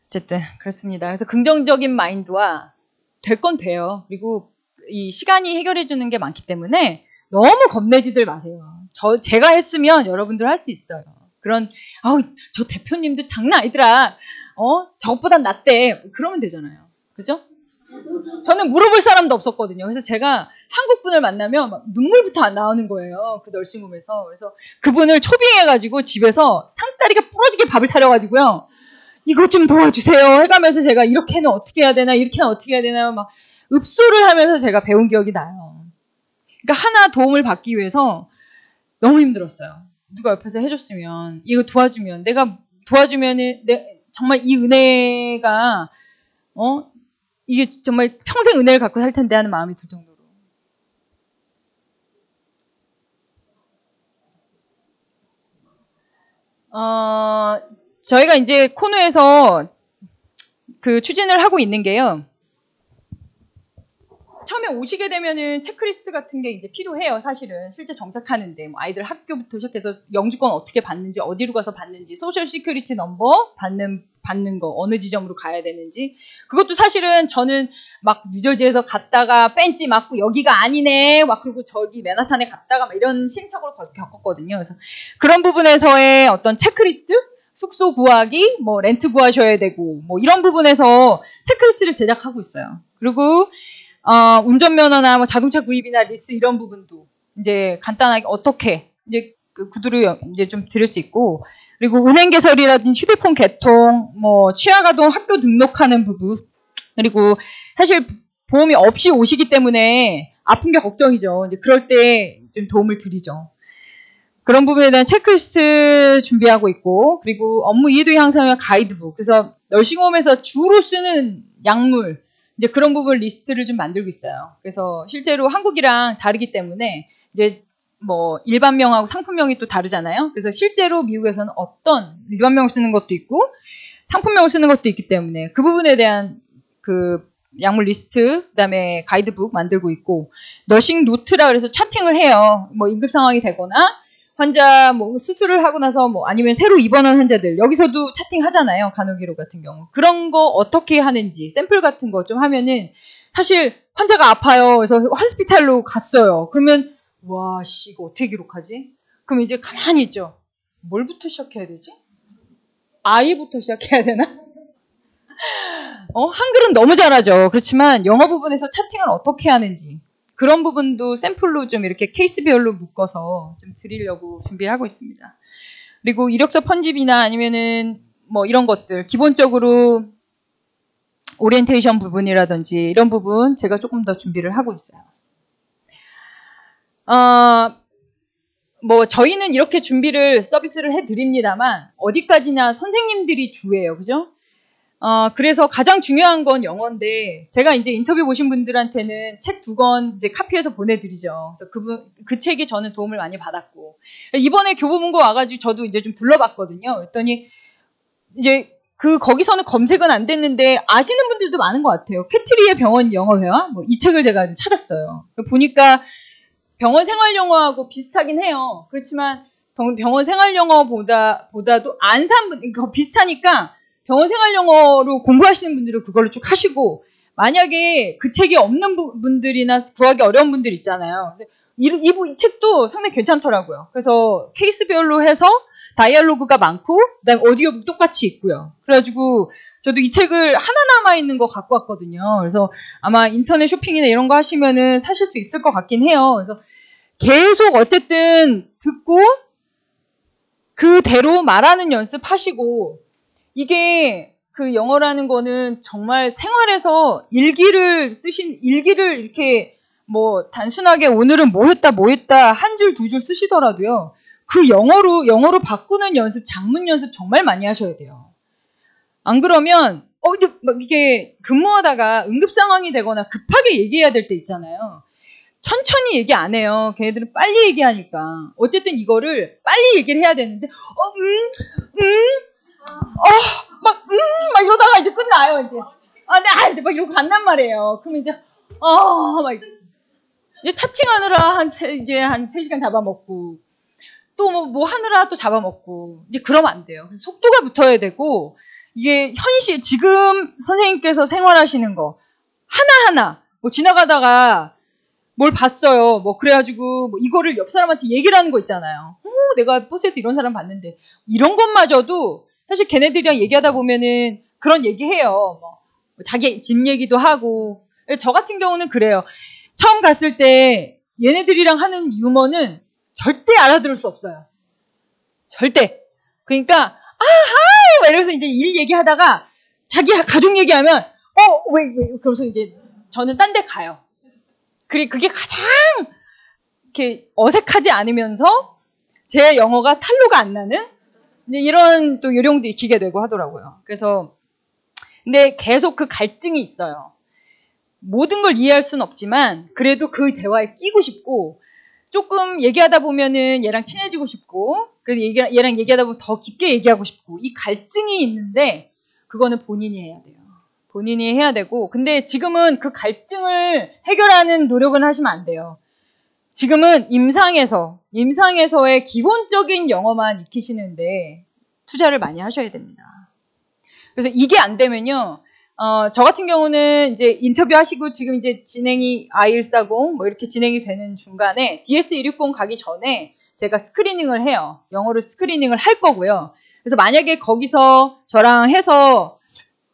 어쨌든 그렇습니다. 그래서 긍정적인 마인드와 될 건 돼요. 그리고 이 시간이 해결해 주는 게 많기 때문에 너무 겁내지들 마세요. 제가 했으면 여러분들 할 수 있어요. 그런 저 대표님도 장난 아니더라. 저것보단 낫대. 그러면 되잖아요. 그죠? 저는 물어볼 사람도 없었거든요. 그래서 제가 한국 분을 만나면 막 눈물부터 안 나오는 거예요. 그 널싱홈에서. 그래서 그분을 초빙해가지고 집에서 상다리가 부러지게 밥을 차려가지고요. 이것 좀 도와주세요. 해가면서 제가 이렇게는 어떻게 해야 되나, 이렇게는 어떻게 해야 되나, 막 읍소를 하면서 제가 배운 기억이 나요. 그러니까 하나 도움을 받기 위해서 너무 힘들었어요. 누가 옆에서 해줬으면, 이거 도와주면, 내가 도와주면은, 정말 이 은혜가, 이게 정말 평생 은혜를 갖고 살 텐데 하는 마음이 들 정도로. 저희가 이제 코너에서 그 추진을 하고 있는 게요. 처음에 오시게 되면은 체크리스트 같은 게 이제 필요해요. 사실은 실제 정착하는데 뭐 아이들 학교부터 시작해서 영주권 어떻게 받는지, 어디로 가서 받는지, 소셜 시큐리티 넘버 받는 거 어느 지점으로 가야 되는지, 그것도 사실은 저는 막 뉴저지에서 갔다가 벤치 맞고 여기가 아니네 막 그리고 저기 맨하탄에 갔다가 막 이런 시행착오를 겪었거든요. 그래서 그런 부분에서의 어떤 체크리스트, 숙소 구하기, 뭐 렌트 구하셔야 되고 뭐 이런 부분에서 체크리스트를 제작하고 있어요. 그리고 운전면허나 뭐 자동차 구입이나 리스 이런 부분도 이제 간단하게 어떻게 이제 그 구두를 이제 좀 드릴 수 있고, 그리고 은행 개설이라든지 휴대폰 개통, 뭐 취약아동 학교 등록하는 부분, 그리고 사실 보험이 없이 오시기 때문에 아픈 게 걱정이죠. 이제 그럴 때 좀 도움을 드리죠. 그런 부분에 대한 체크리스트 준비하고 있고, 그리고 업무 이해도 향상의 가이드북, 그래서 널싱홈에서 주로 쓰는 약물, 이제 그런 부분 리스트를 좀 만들고 있어요. 그래서 실제로 한국이랑 다르기 때문에 이제 뭐 일반명하고 상품명이 또 다르잖아요. 그래서 실제로 미국에서는 어떤 일반명을 쓰는 것도 있고 상품명을 쓰는 것도 있기 때문에 그 부분에 대한 그 약물 리스트, 그다음에 가이드북 만들고 있고, 너싱 노트라 그래서 차팅을 해요. 뭐 응급 상황이 되거나 환자 뭐 수술을 하고 나서 뭐 아니면 새로 입원한 환자들 여기서도 차팅하잖아요. 간호기록 같은 경우 그런 거 어떻게 하는지 샘플 같은 거 좀 하면은 사실 환자가 아파요. 그래서 호스피탈로 갔어요. 그러면 와, 씨, 이거 어떻게 기록하지? 그럼 이제 가만히 있죠. 뭘부터 시작해야 되지? I부터 시작해야 되나? 한글은 너무 잘하죠. 그렇지만 영어 부분에서 차팅을 어떻게 하는지 그런 부분도 샘플로 좀 이렇게 케이스별로 묶어서 좀 드리려고 준비를 하고 있습니다. 그리고 이력서 편집이나 아니면은 뭐 이런 것들 기본적으로 오리엔테이션 부분이라든지 이런 부분 제가 조금 더 준비를 하고 있어요. 뭐 저희는 이렇게 준비를 서비스를 해드립니다만 어디까지나 선생님들이 주예요. 그죠? 그래서 가장 중요한 건 영어인데 제가 이제 인터뷰 보신 분들한테는 책 2권 이제 카피해서 보내드리죠. 그래서 그 책이 저는 도움을 많이 받았고 이번에 교보문고 와가지고 저도 이제 좀 둘러봤거든요. 그랬더니 이제 거기서는 검색은 안 됐는데 아시는 분들도 많은 것 같아요. 캐트리의 병원 영어회화 뭐 이 책을 제가 좀 찾았어요. 보니까 병원 생활 영어하고 비슷하긴 해요. 그렇지만 병원 생활 영어보다도 안 산 분 비슷하니까. 병원 생활 영어로 공부하시는 분들은 그걸로 쭉 하시고 만약에 그 책이 없는 분들이나 구하기 어려운 분들 있잖아요. 이 책도 상당히 괜찮더라고요. 그래서 케이스별로 해서 다이얼로그가 많고 그다음에 오디오북 똑같이 있고요. 그래가지고 저도 이 책을 하나 남아있는 거 갖고 왔거든요. 그래서 아마 인터넷 쇼핑이나 이런 거 하시면은 사실 수 있을 것 같긴 해요. 그래서 계속 어쨌든 듣고 그대로 말하는 연습하시고 이게 그 영어라는 거는 정말 생활에서 일기를 이렇게 뭐 단순하게 오늘은 뭐 했다 한 줄 두 줄 쓰시더라도요. 그 영어로 바꾸는 연습, 장문 연습 정말 많이 하셔야 돼요. 안 그러면 이제 막 이게 근무하다가 응급 상황이 되거나 급하게 얘기해야 될 때 있잖아요. 천천히 얘기 안 해요. 걔네들은 빨리 얘기하니까. 어쨌든 이거를 빨리 얘기를 해야 되는데 막 이러다가 이제 끝나요, 이제. 네, 막 이러고 간단 말이에요. 그럼 이제, 막, 이제 차팅하느라 이제 한 3시간 잡아먹고, 또 뭐 하느라 또 잡아먹고, 이제 그러면 안 돼요. 그래서 속도가 붙어야 되고, 이게 지금 선생님께서 생활하시는 거, 하나하나, 뭐 지나가다가 뭘 봤어요. 뭐 그래가지고, 뭐 이거를 옆 사람한테 얘기를 하는 거 있잖아요. 내가 버스에서 이런 사람 봤는데, 이런 것마저도, 사실 걔네들이랑 얘기하다 보면은 그런 얘기해요. 뭐 자기 집 얘기도 하고. 저 같은 경우는 그래요. 처음 갔을 때 얘네들이랑 하는 유머는 절대 알아들을 수 없어요. 절대. 그러니까 하이! 이러면서 이제 일 얘기하다가 자기 가족 얘기하면 왜 그러면서 이제 저는 딴 데 가요. 그게 가장 이렇게 어색하지 않으면서 제 영어가 탄로가 안 나는 이런 또 요령도 익히게 되고 하더라고요. 그래서 근데 계속 그 갈증이 있어요. 모든 걸 이해할 수는 없지만 그래도 그 대화에 끼고 싶고 조금 얘기하다 보면은 얘랑 친해지고 싶고 그래서 얘랑 얘기하다 보면 더 깊게 얘기하고 싶고 이 갈증이 있는데 그거는 본인이 해야 돼요. 본인이 해야 되고 근데 지금은 그 갈증을 해결하는 노력은 하시면 안 돼요. 지금은 임상에서의 기본적인 영어만 익히시는데 투자를 많이 하셔야 됩니다. 그래서 이게 안 되면요, 저 같은 경우는 이제 인터뷰 하시고 지금 이제 진행이 I140 뭐 이렇게 진행이 되는 중간에 DS160 가기 전에 제가 스크리닝을 해요. 영어로 스크리닝을 할 거고요. 그래서 만약에 거기서 저랑 해서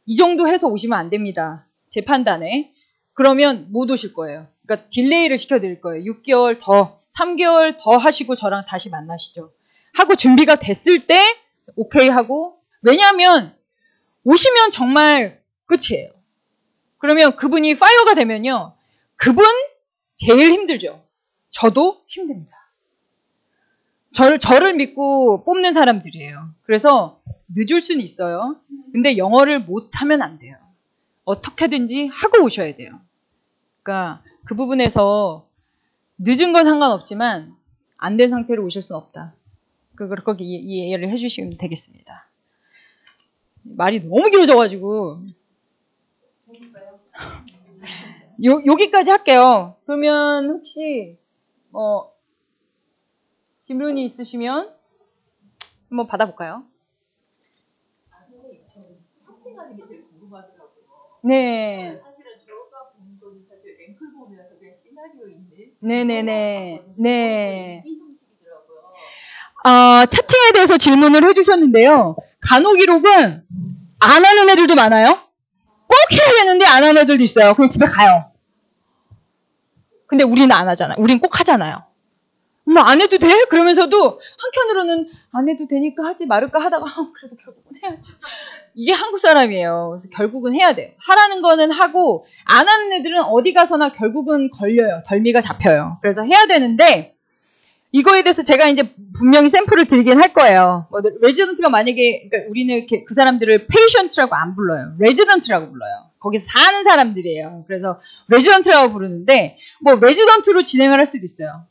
이 정도 해서 오시면 안 됩니다. 제 판단에. 그러면 못 오실 거예요. 그러니까 딜레이를 시켜드릴 거예요. 6개월 더, 3개월 더 하시고 저랑 다시 만나시죠. 하고 준비가 됐을 때 오케이 하고 왜냐하면 오시면 정말 끝이에요. 그러면 그분이 파이어가 되면요. 그분 제일 힘들죠. 저도 힘듭니다. 저를 믿고 뽑는 사람들이에요. 그래서 늦을 수는 있어요. 근데 영어를 못하면 안 돼요. 어떻게든지 하고 오셔야 돼요. 그러니까 그 부분에서 늦은 건 상관없지만 안 된 상태로 오실 수는 없다. 그렇게 이해를 해주시면 되겠습니다. 말이 너무 길어져가지고 여기까지 할게요. 그러면 혹시 질문이 있으시면 한번 받아볼까요? 채팅하는 게 제일 궁금하더라고요. 네. 사실은 저가 본 거는 사실 앵클 보면서 그냥 시나리오 있는. 네네네. 네. 이 형식이더라고요. 채팅에 대해서 질문을 해주셨는데요. 간호기록은 안 하는 애들도 많아요. 꼭 해야 되는데 안 하는 애들도 있어요. 그냥 집에 가요. 근데 우리는 안 하잖아요. 우린 꼭 하잖아요. 뭐 안 해도 돼? 그러면서도 한편으로는 안 해도 되니까 하지 말을까 하다가 그래도 결국은 해야지. 이게 한국 사람이에요. 그래서 결국은 해야 돼요. 하라는 거는 하고 안 하는 애들은 어디 가서나 결국은 걸려요. 덜미가 잡혀요. 그래서 해야 되는데 이거에 대해서 제가 이제 분명히 샘플을 드리긴 할 거예요. 레지던트가 만약에 그러니까 우리는 이렇게 그 사람들을 페이션트라고 안 불러요. 레지던트라고 불러요. 거기서 사는 사람들이에요. 그래서 레지던트라고 부르는데 뭐 레지던트로 진행을 할 수도 있어요.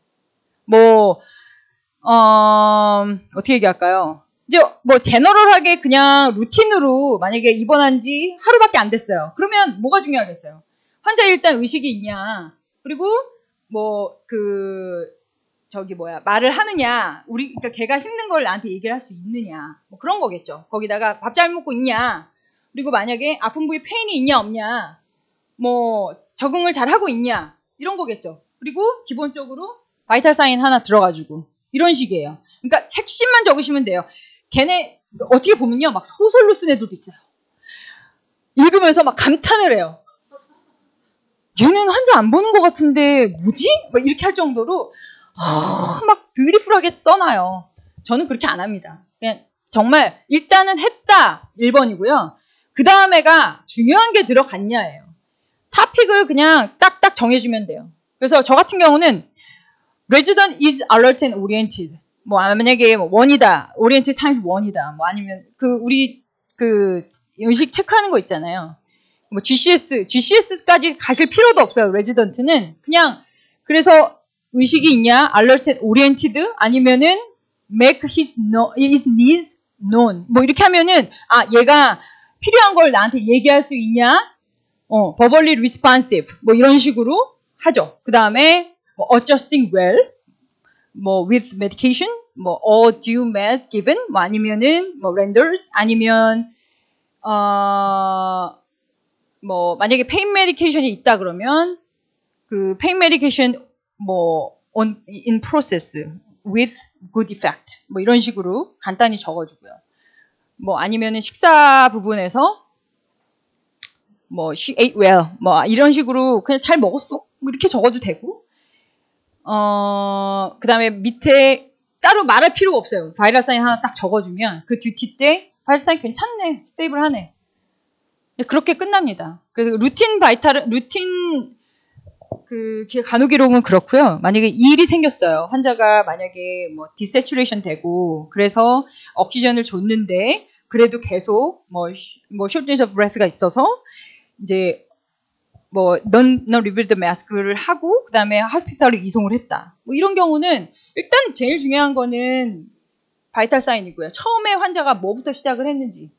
어떻게 얘기할까요? 이제 뭐 제너럴하게 그냥 루틴으로 만약에 입원한 지 하루밖에 안 됐어요. 그러면 뭐가 중요하겠어요? 환자 일단 의식이 있냐, 그리고 말을 하느냐, 그러니까 걔가 힘든 걸 나한테 얘기를 할 수 있느냐, 뭐 그런 거겠죠. 거기다가 밥 잘 먹고 있냐, 그리고 만약에 아픈 부위 페인이 있냐 없냐, 뭐 적응을 잘 하고 있냐, 이런 거겠죠. 그리고 기본적으로 바이탈 사인 하나 들어가지고 이런 식이에요. 그러니까 핵심만 적으시면 돼요. 걔네 어떻게 보면요, 막 소설로 쓴 애들도 있어요. 읽으면서 막 감탄을 해요. 얘는 환자 안 보는 것 같은데 뭐지? 막 이렇게 할 정도로 막 뷰티풀하게 써놔요. 저는 그렇게 안 합니다. 그냥 정말 일단은 했다 1번이고요. 그 다음에가 중요한 게 들어갔냐예요. 토픽을 그냥 딱딱 정해주면 돼요. 그래서 저 같은 경우는 Resident is alert and oriented. 뭐 만약에 원이다, oriented times 원이다. 뭐 아니면 우리 의식 체크하는 거 있잖아요. 뭐 GCS까지 가실 필요도 없어요. 레지던트는 그냥 그래서 의식이 있냐, alert and oriented, 아니면은 make his needs known. 뭐 이렇게 하면은 얘가 필요한 걸 나한테 얘기할 수 있냐, verbally responsive. 뭐 이런 식으로 하죠. 그 다음에 뭐 adjusting well, 뭐 with medication, 뭐 all due meds given, 뭐 아니면은 뭐 rendered, 아니면 뭐 만약에 pain medication이 있다 그러면 그 pain medication 뭐 in process with good effect, 뭐 이런 식으로 간단히 적어주고요. 뭐 아니면은 식사 부분에서 뭐 she ate well, 뭐 이런 식으로 그냥 잘 먹었어, 뭐 이렇게 적어도 되고, 그 다음에 밑에 따로 말할 필요가 없어요. 바이럴 사인 하나 딱 적어주면 그 듀티 때 바이럴 사인 괜찮네, 스테이블 하네, 그렇게 끝납니다. 그래서 루틴 간호기록은 그렇고요. 만약에 이 일이 생겼어요. 환자가 만약에 뭐 디세츄레이션 되고 그래서 옥시전을 줬는데 그래도 계속 뭐 shortness of breath가 있어서 이제 뭐 non revealed mask를 하고 그 다음에 하스피탈로 이송을 했다. 뭐 이런 경우는 일단 제일 중요한 거는 바이탈 사인이고요. 처음에 환자가 뭐부터 시작을 했는지,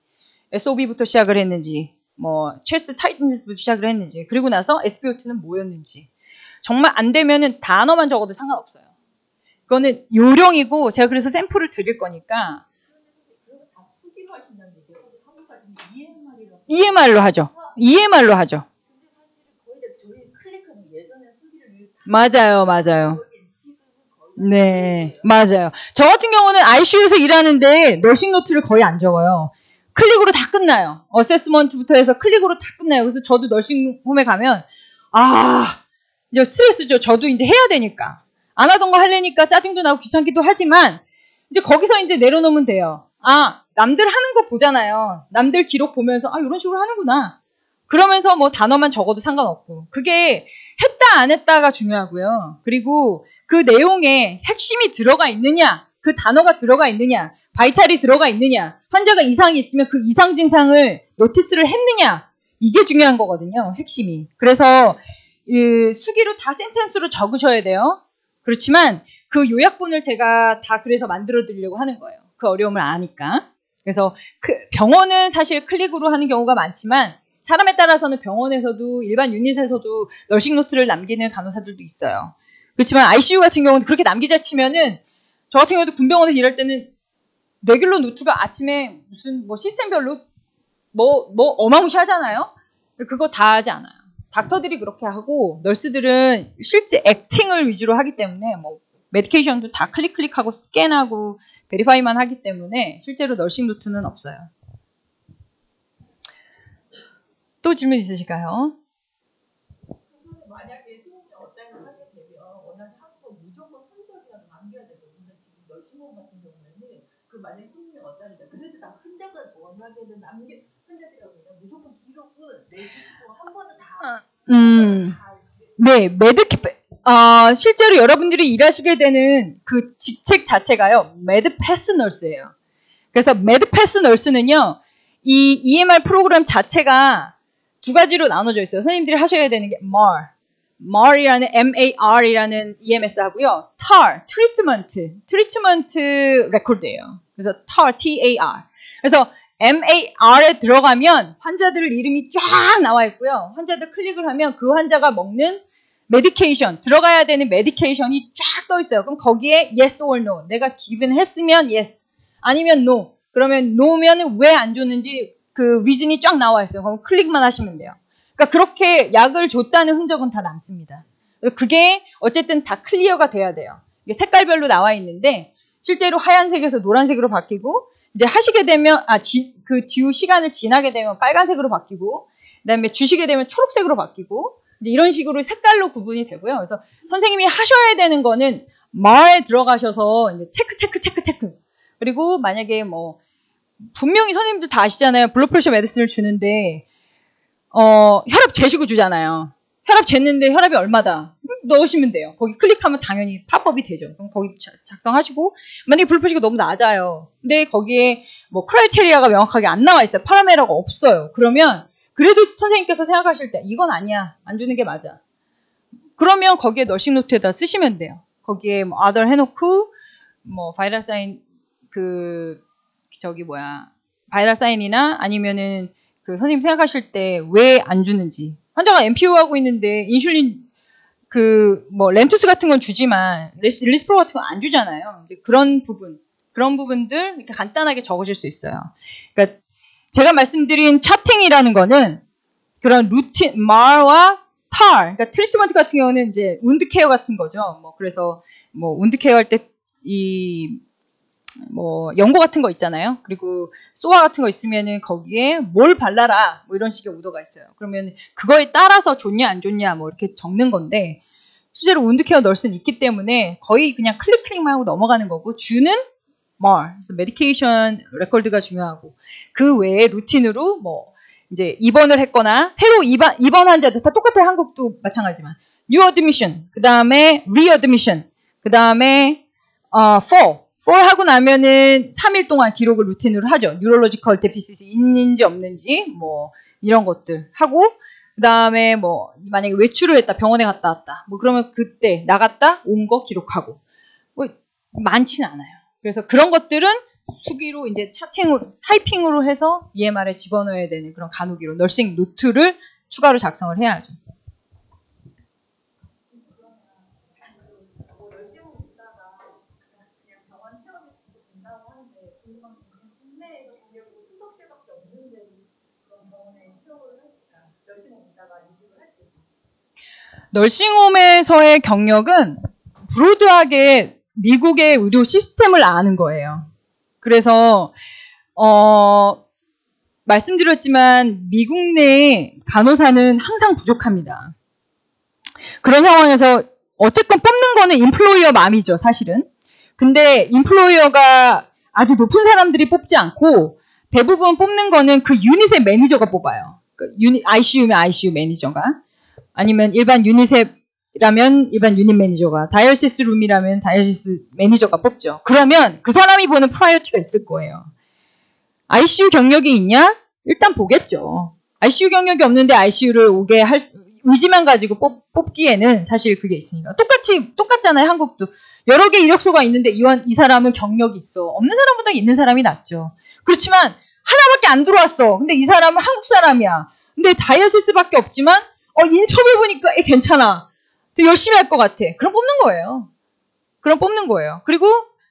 SOB부터 시작을 했는지, 뭐 체스트 타이트니스부터 시작을 했는지, 그리고 나서 SpO2는 뭐였는지. 정말 안 되면은 단어만 적어도 상관없어요. 그거는 요령이고 제가 그래서 샘플을 드릴 거니까. 다 수기로 하신다는 얘기예요. 한국까지는 EMR로 하죠. EMR로 하죠. 근데 사실 거의 저희 클릭하는 예전에 수기를 맞아요. 네, 맞아요. 저 같은 경우는 ICU에서 일하는데 너싱 노트를 거의 안 적어요. 클릭으로 다 끝나요. 어세스먼트부터 해서 클릭으로 다 끝나요. 그래서 저도 너싱홈에 가면 이제 스트레스죠. 저도 이제 해야 되니까. 안 하던 거 하려니까 짜증도 나고 귀찮기도 하지만 이제 거기서 이제 내려놓으면 돼요. 남들 하는 거 보잖아요. 남들 기록 보면서 이런 식으로 하는구나. 그러면서 뭐 단어만 적어도 상관없고. 그게 했다 안 했다가 중요하고요. 그리고 그 내용에 핵심이 들어가 있느냐, 그 단어가 들어가 있느냐, 바이탈이 들어가 있느냐, 환자가 이상이 있으면 그 이상 증상을 노티스를 했느냐, 이게 중요한 거거든요. 핵심이. 그래서 수기로 다 센텐스로 적으셔야 돼요. 그렇지만 그 요약본을 제가 다 그래서 만들어 드리려고 하는 거예요. 그 어려움을 아니까. 그래서 병원은 사실 클릭으로 하는 경우가 많지만 사람에 따라서는 병원에서도 일반 유닛에서도 너싱 노트를 남기는 간호사들도 있어요. 그렇지만 ICU 같은 경우는 그렇게 남기자 치면은 저 같은 경우도 군병원에서 일할 때는 레귤러 노트가 아침에 무슨 뭐 시스템별로 뭐 어마무시하잖아요. 그거 다 하지 않아요. 닥터들이 그렇게 하고 널스들은 실제 액팅을 위주로 하기 때문에 뭐 메디케이션도 다 클릭하고 스캔하고 베리파이만 하기 때문에 실제로 너싱 노트는 없어요. 또 질문 있으실까요? 만약에 수능이 어떤 하게 되면 원하는 학부 무조건 흔적이라도 남겨야 되거든요. 지금 널싱홈 같은 경우에는 그 만약 수능이 어떠니까 그래도 다 흔적을 원하게는 흔적이라고 해요. 무조건 기록은 내주고 한 번은 다. 네, 실제로 여러분들이 일하시게 되는 그 직책 자체가요, 매드 패스 널스예요. 그래서 매드 패스 널스는요, 이 EMR 프로그램 자체가 두 가지로 나눠져 있어요. 선생님들이 하셔야 되는 게 MAR이라는 MAR이라는 EMS 하고요. TAR, 트리트먼트 레코드예요. 그래서 TAR, TAR. 그래서 MAR에 들어가면 환자들 이름이 쫙 나와 있고요. 환자들 클릭을 하면 그 환자가 먹는 메디케이션, 들어가야 되는 메디케이션이 쫙 떠 있어요. 그럼 거기에 yes or no. 내가 given 했으면 yes. 아니면 no. 그러면 no면 왜 안 줬는지 그 리즌이 쫙 나와 있어요. 그럼 클릭만 하시면 돼요. 그러니까 그렇게 약을 줬다는 흔적은 다 남습니다. 그게 어쨌든 다 클리어가 돼야 돼요. 이게 색깔별로 나와 있는데 실제로 하얀색에서 노란색으로 바뀌고 이제 하시게 되면 그 뒤 시간을 지나게 되면 빨간색으로 바뀌고 그다음에 주시게 되면 초록색으로 바뀌고 이런 식으로 색깔로 구분이 되고요. 그래서 선생님이 하셔야 되는 거는 말에 들어가셔서 이제 체크. 그리고 만약에 뭐 분명히 선생님들 다 아시잖아요. 블러드프레셔 메디슨을 주는데 혈압 재시고 주잖아요. 혈압 쟀는데 혈압이 얼마다 넣으시면 돼요. 거기 클릭하면 당연히 팝업이 되죠. 그럼 거기 작성하시고 만약에 블러드프레셔가 너무 낮아요. 근데 거기에 뭐 크라이테리아가 명확하게 안 나와 있어요. 파라메라가 없어요. 그러면 그래도 선생님께서 생각하실 때 이건 아니야. 안 주는 게 맞아. 그러면 거기에 너싱 노트에다 쓰시면 돼요. 거기에 뭐 other 해놓고 뭐 바이럴 사인 바이럴 사인이나 아니면은 그 선생님 생각하실 때 왜 안 주는지. 환자가 MPO 하고 있는데 인슐린 렌투스 같은 건 주지만 릴리스프로 같은 건 안 주잖아요. 이제 그런 부분들 이렇게 간단하게 적으실 수 있어요. 그러니까 제가 말씀드린 차팅이라는 거는 그런 루틴, MAR와 TAR, 그러니까 트리트먼트 같은 경우는 이제 운드 케어 같은 거죠. 그래서 운드 케어 할 때 연고 같은 거 있잖아요. 그리고 소아 같은 거 있으면은 거기에 뭘 발라라 이런 식의 오더가 있어요. 그러면 그거에 따라서 좋냐 안 좋냐 이렇게 적는 건데 실제로 운드 케어 널스는 있기 때문에 거의 그냥 클릭만 하고 넘어가는 거고 주는 MAR, 그래서 메디케이션 레코드가 중요하고 그 외에 루틴으로 이제 입원을 했거나 새로 입원 환자들 다 똑같아요. 한국도 마찬가지지만 new admission, 그 다음에 readmission, 그 다음에 fall 하고 나면은 3일 동안 기록을 루틴으로 하죠. 뉴럴로지컬 데피시스 있는지 없는지 이런 것들 하고 그 다음에 만약에 외출을 했다, 병원에 갔다 왔다, 그러면 그때 나갔다 온 거 기록하고 많지는 않아요. 그래서 그런 것들은 수기로 이제 타이핑으로 해서 EMR에 집어넣어야 되는 그런 간호기로 널싱 노트를 추가로 작성을 해야죠. 널싱홈에서의 경력은 브로드하게 미국의 의료 시스템을 아는 거예요. 그래서 말씀드렸지만 미국 내 간호사는 항상 부족합니다. 그런 상황에서 어쨌건 뽑는 거는 인플로이어 맘이죠, 사실은. 근데 인플로이어가 아주 높은 사람들이 뽑지 않고 대부분 뽑는 거는 그 유닛의 매니저가 뽑아요. ICU면 ICU 매니저가. 아니면 일반 유닛이라면 일반 유닛 매니저가, 다이얼시스 룸이라면 다이얼시스 매니저가 뽑죠. 그러면 그 사람이 보는 프라이어티가 있을 거예요. ICU 경력이 있냐? 일단 보겠죠. ICU 경력이 없는데 ICU를 오게 의지만 가지고 뽑기에는 사실 그게 있으니까. 똑같잖아요, 한국도. 여러 개 이력서가 있는데 이 사람은 경력이 있어. 없는 사람보다 있는 사람이 낫죠. 그렇지만 하나밖에 안 들어왔어. 근데 이 사람은 한국 사람이야. 근데 다이어시스밖에 없지만 인터뷰 보니까 괜찮아. 되게 열심히 할 것 같아. 그럼 뽑는 거예요. 그리고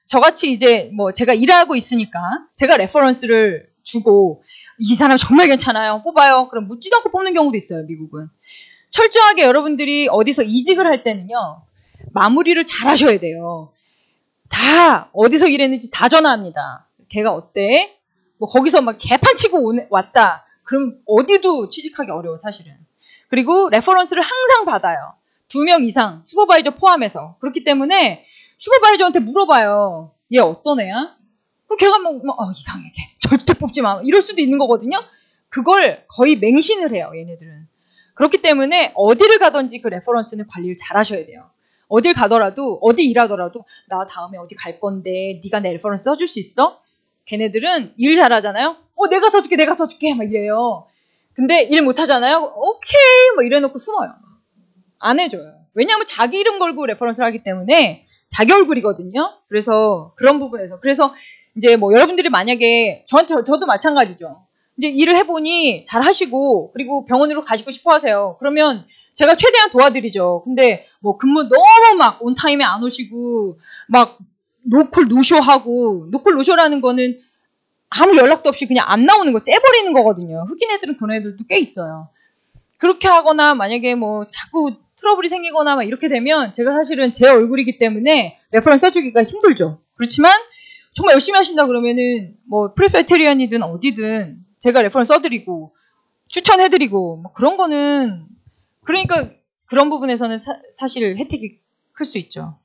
저같이 이제 뭐 제가 일하고 있으니까 제가 레퍼런스를 주고 이 사람 정말 괜찮아요. 뽑아요. 그럼 묻지도 않고 뽑는 경우도 있어요, 미국은. 철저하게 여러분들이 어디서 이직을 할 때는요. 마무리를 잘 하셔야 돼요. 다 어디서 일했는지 다 전화합니다. 걔가 어때? 뭐 거기서 막 개판치고 왔다. 그럼 어디도 취직하기 어려워, 사실은. 그리고 레퍼런스를 항상 받아요. 2명 이상, 슈퍼바이저 포함해서. 그렇기 때문에 슈퍼바이저한테 물어봐요. 얘 어떤 애야? 그럼 걔가 이상해, 걔. 절대 뽑지 마. 이럴 수도 있는 거거든요. 그걸 거의 맹신을 해요, 얘네들은. 그렇기 때문에 어디를 가든지 그 레퍼런스는 관리를 잘 하셔야 돼요. 어딜 가더라도, 어디 일하더라도, 나 다음에 어디 갈 건데, 네가 내 레퍼런스 써줄 수 있어? 걔네들은 일 잘하잖아요? 내가 써줄게. 막 이래요. 근데 일 못하잖아요? 오케이. 뭐 이래놓고 숨어요. 안 해줘요. 왜냐하면 자기 이름 걸고 레퍼런스를 하기 때문에 자기 얼굴이거든요. 그래서 그런 부분에서. 그래서 이제 뭐 여러분들이 만약에 저도 마찬가지죠. 이제 일을 해보니 잘 하시고, 그리고 병원으로 가시고 싶어 하세요. 그러면 제가 최대한 도와드리죠. 근데 뭐 근무 너무 막 온타임에 안 오시고, 막 노콜 노쇼하고, 노콜 노쇼라는 거는 아무 연락도 없이 그냥 안 나오는 거, 째버리는 거거든요. 흑인 애들은 그런 애들도 꽤 있어요. 그렇게 하거나 만약에 뭐 자꾸 트러블이 생기거나 막 이렇게 되면 제가 사실은 제 얼굴이기 때문에 레퍼런스 써주기가 힘들죠. 그렇지만 정말 열심히 하신다 그러면은 뭐 프레페테리언이든 어디든 제가 레퍼런스 써드리고 추천해드리고 뭐 그런 거는, 그러니까 그런 부분에서는 사실 혜택이 클 수 있죠.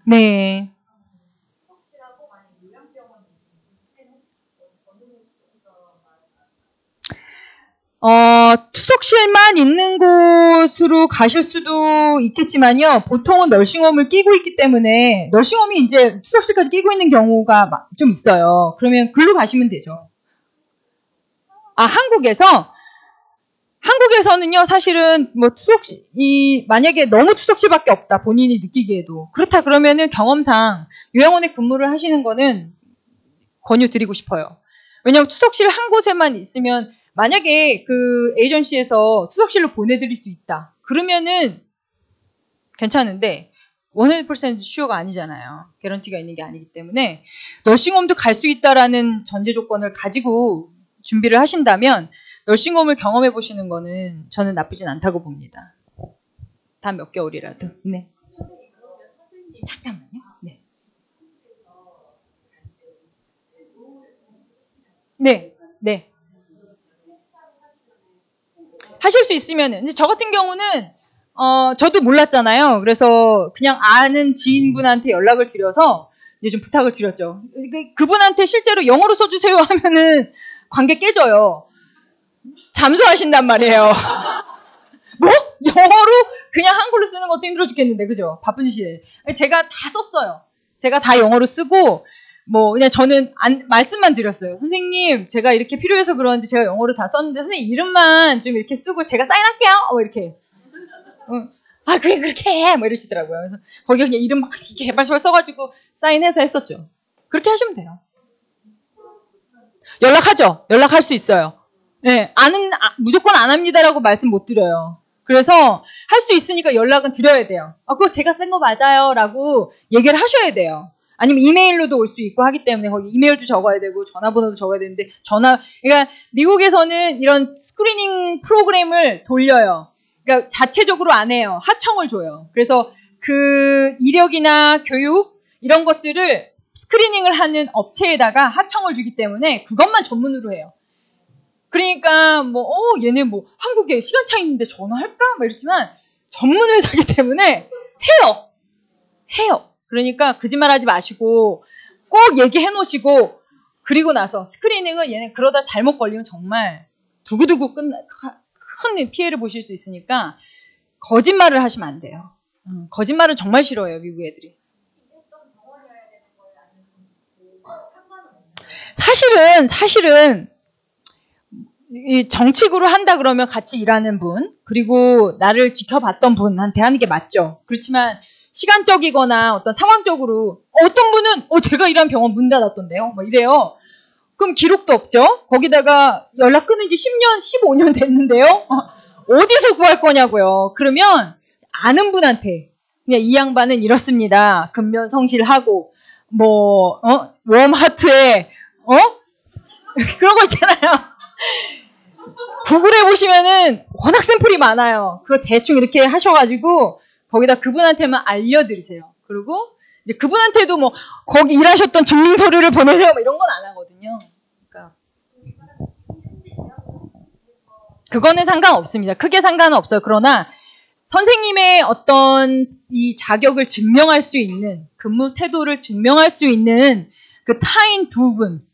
네. 투석실만 있는 곳으로 가실 수도 있겠지만요. 보통은 널싱홈을 끼고 있기 때문에 널싱홈이 이제 투석실까지 끼고 있는 경우가 좀 있어요. 그러면 글로 가시면 되죠. 한국에서는요, 사실은 뭐 만약에 너무 투석실밖에 없다, 본인이 느끼기에도. 그렇다 그러면은 경험상 요양원에 근무를 하시는 거는 권유드리고 싶어요. 왜냐하면 투석실 한 곳에만 있으면 만약에 그 에이전시에서 투석실로 보내드릴 수 있다. 그러면은 괜찮은데 100% 슈어가 아니잖아요. 개런티가 있는 게 아니기 때문에 너싱홈도 갈 수 있다라는 전제 조건을 가지고 준비를 하신다면 너싱홈을 경험해 보시는 거는 저는 나쁘진 않다고 봅니다. 단 몇 개월이라도. 네. 잠깐만요. 네. 네. 하실 수 있으면은. 저 같은 경우는 저도 몰랐잖아요. 그래서 그냥 아는 지인분한테 연락을 드려서 이제 좀 부탁을 드렸죠. 그분한테 실제로 영어로 써주세요 하면은 관계 깨져요. 잠수하신단 말이에요. 뭐? 영어로? 그냥 한글로 쓰는 것도 힘들어 죽겠는데, 그죠? 바쁜 시대에. 제가 다 썼어요. 제가 다 영어로 쓰고, 뭐, 그냥 저는 말씀만 드렸어요. 선생님, 제가 이렇게 필요해서 그러는데 제가 영어로 다 썼는데, 선생님 이름만 좀 이렇게 쓰고 제가 사인할게요! 뭐, 이렇게. 그래, 그렇게 해! 뭐 이러시더라고요. 그래서 거기 그냥 이름 막 이렇게 개발시발 써가지고 사인해서 했었죠. 그렇게 하시면 돼요. 연락하죠? 연락할 수 있어요. 네, 무조건 안 합니다라고 말씀 못 드려요. 그래서 할 수 있으니까 연락은 드려야 돼요. 그거 제가 쓴 거 맞아요 라고 얘기를 하셔야 돼요. 아니면 이메일로도 올 수 있고 하기 때문에 거기 이메일도 적어야 되고 전화번호도 적어야 되는데 그러니까 미국에서는 이런 스크리닝 프로그램을 돌려요. 그러니까 자체적으로 안 해요. 하청을 줘요. 그래서 그 이력이나 교육 이런 것들을 스크리닝을 하는 업체에다가 하청을 주기 때문에 그것만 전문으로 해요. 그러니까 얘네 한국에 시간 차 있는데 전화할까? 막 이러지만 전문 회사이기 때문에 해요. 그러니까 거짓말하지 마시고 꼭 얘기해 놓으시고, 그리고 나서 스크리닝은 얘네 그러다 잘못 걸리면 정말 두고두고 큰 피해를 보실 수 있으니까 거짓말을 하시면 안 돼요. 거짓말은 정말 싫어해요, 미국 애들이. 사실은 이 정식으로 한다 그러면 같이 일하는 분, 그리고 나를 지켜봤던 분한테 하는 게 맞죠. 그렇지만 시간적이거나 어떤 상황적으로 어떤 분은 제가 일한 병원 문 닫았던데요. 뭐 이래요. 그럼 기록도 없죠. 거기다가 연락 끊은 지 10년, 15년 됐는데요. 어디서 구할 거냐고요. 그러면 아는 분한테 그냥 이 양반은 이렇습니다. 근면 성실하고 웜하트에 그런 거 있잖아요. 구글에 보시면은 워낙 샘플이 많아요. 그거 대충 이렇게 하셔가지고 거기다 그분한테만 알려드리세요. 그리고 이제 그분한테도 뭐 거기 일하셨던 증명서류를 보내세요. 뭐 이런 건 안 하거든요. 그러니까 그거는 상관없습니다. 크게 상관은 없어요. 그러나 선생님의 어떤 이 자격을 증명할 수 있는 근무 태도를 증명할 수 있는 그 타인 두 분,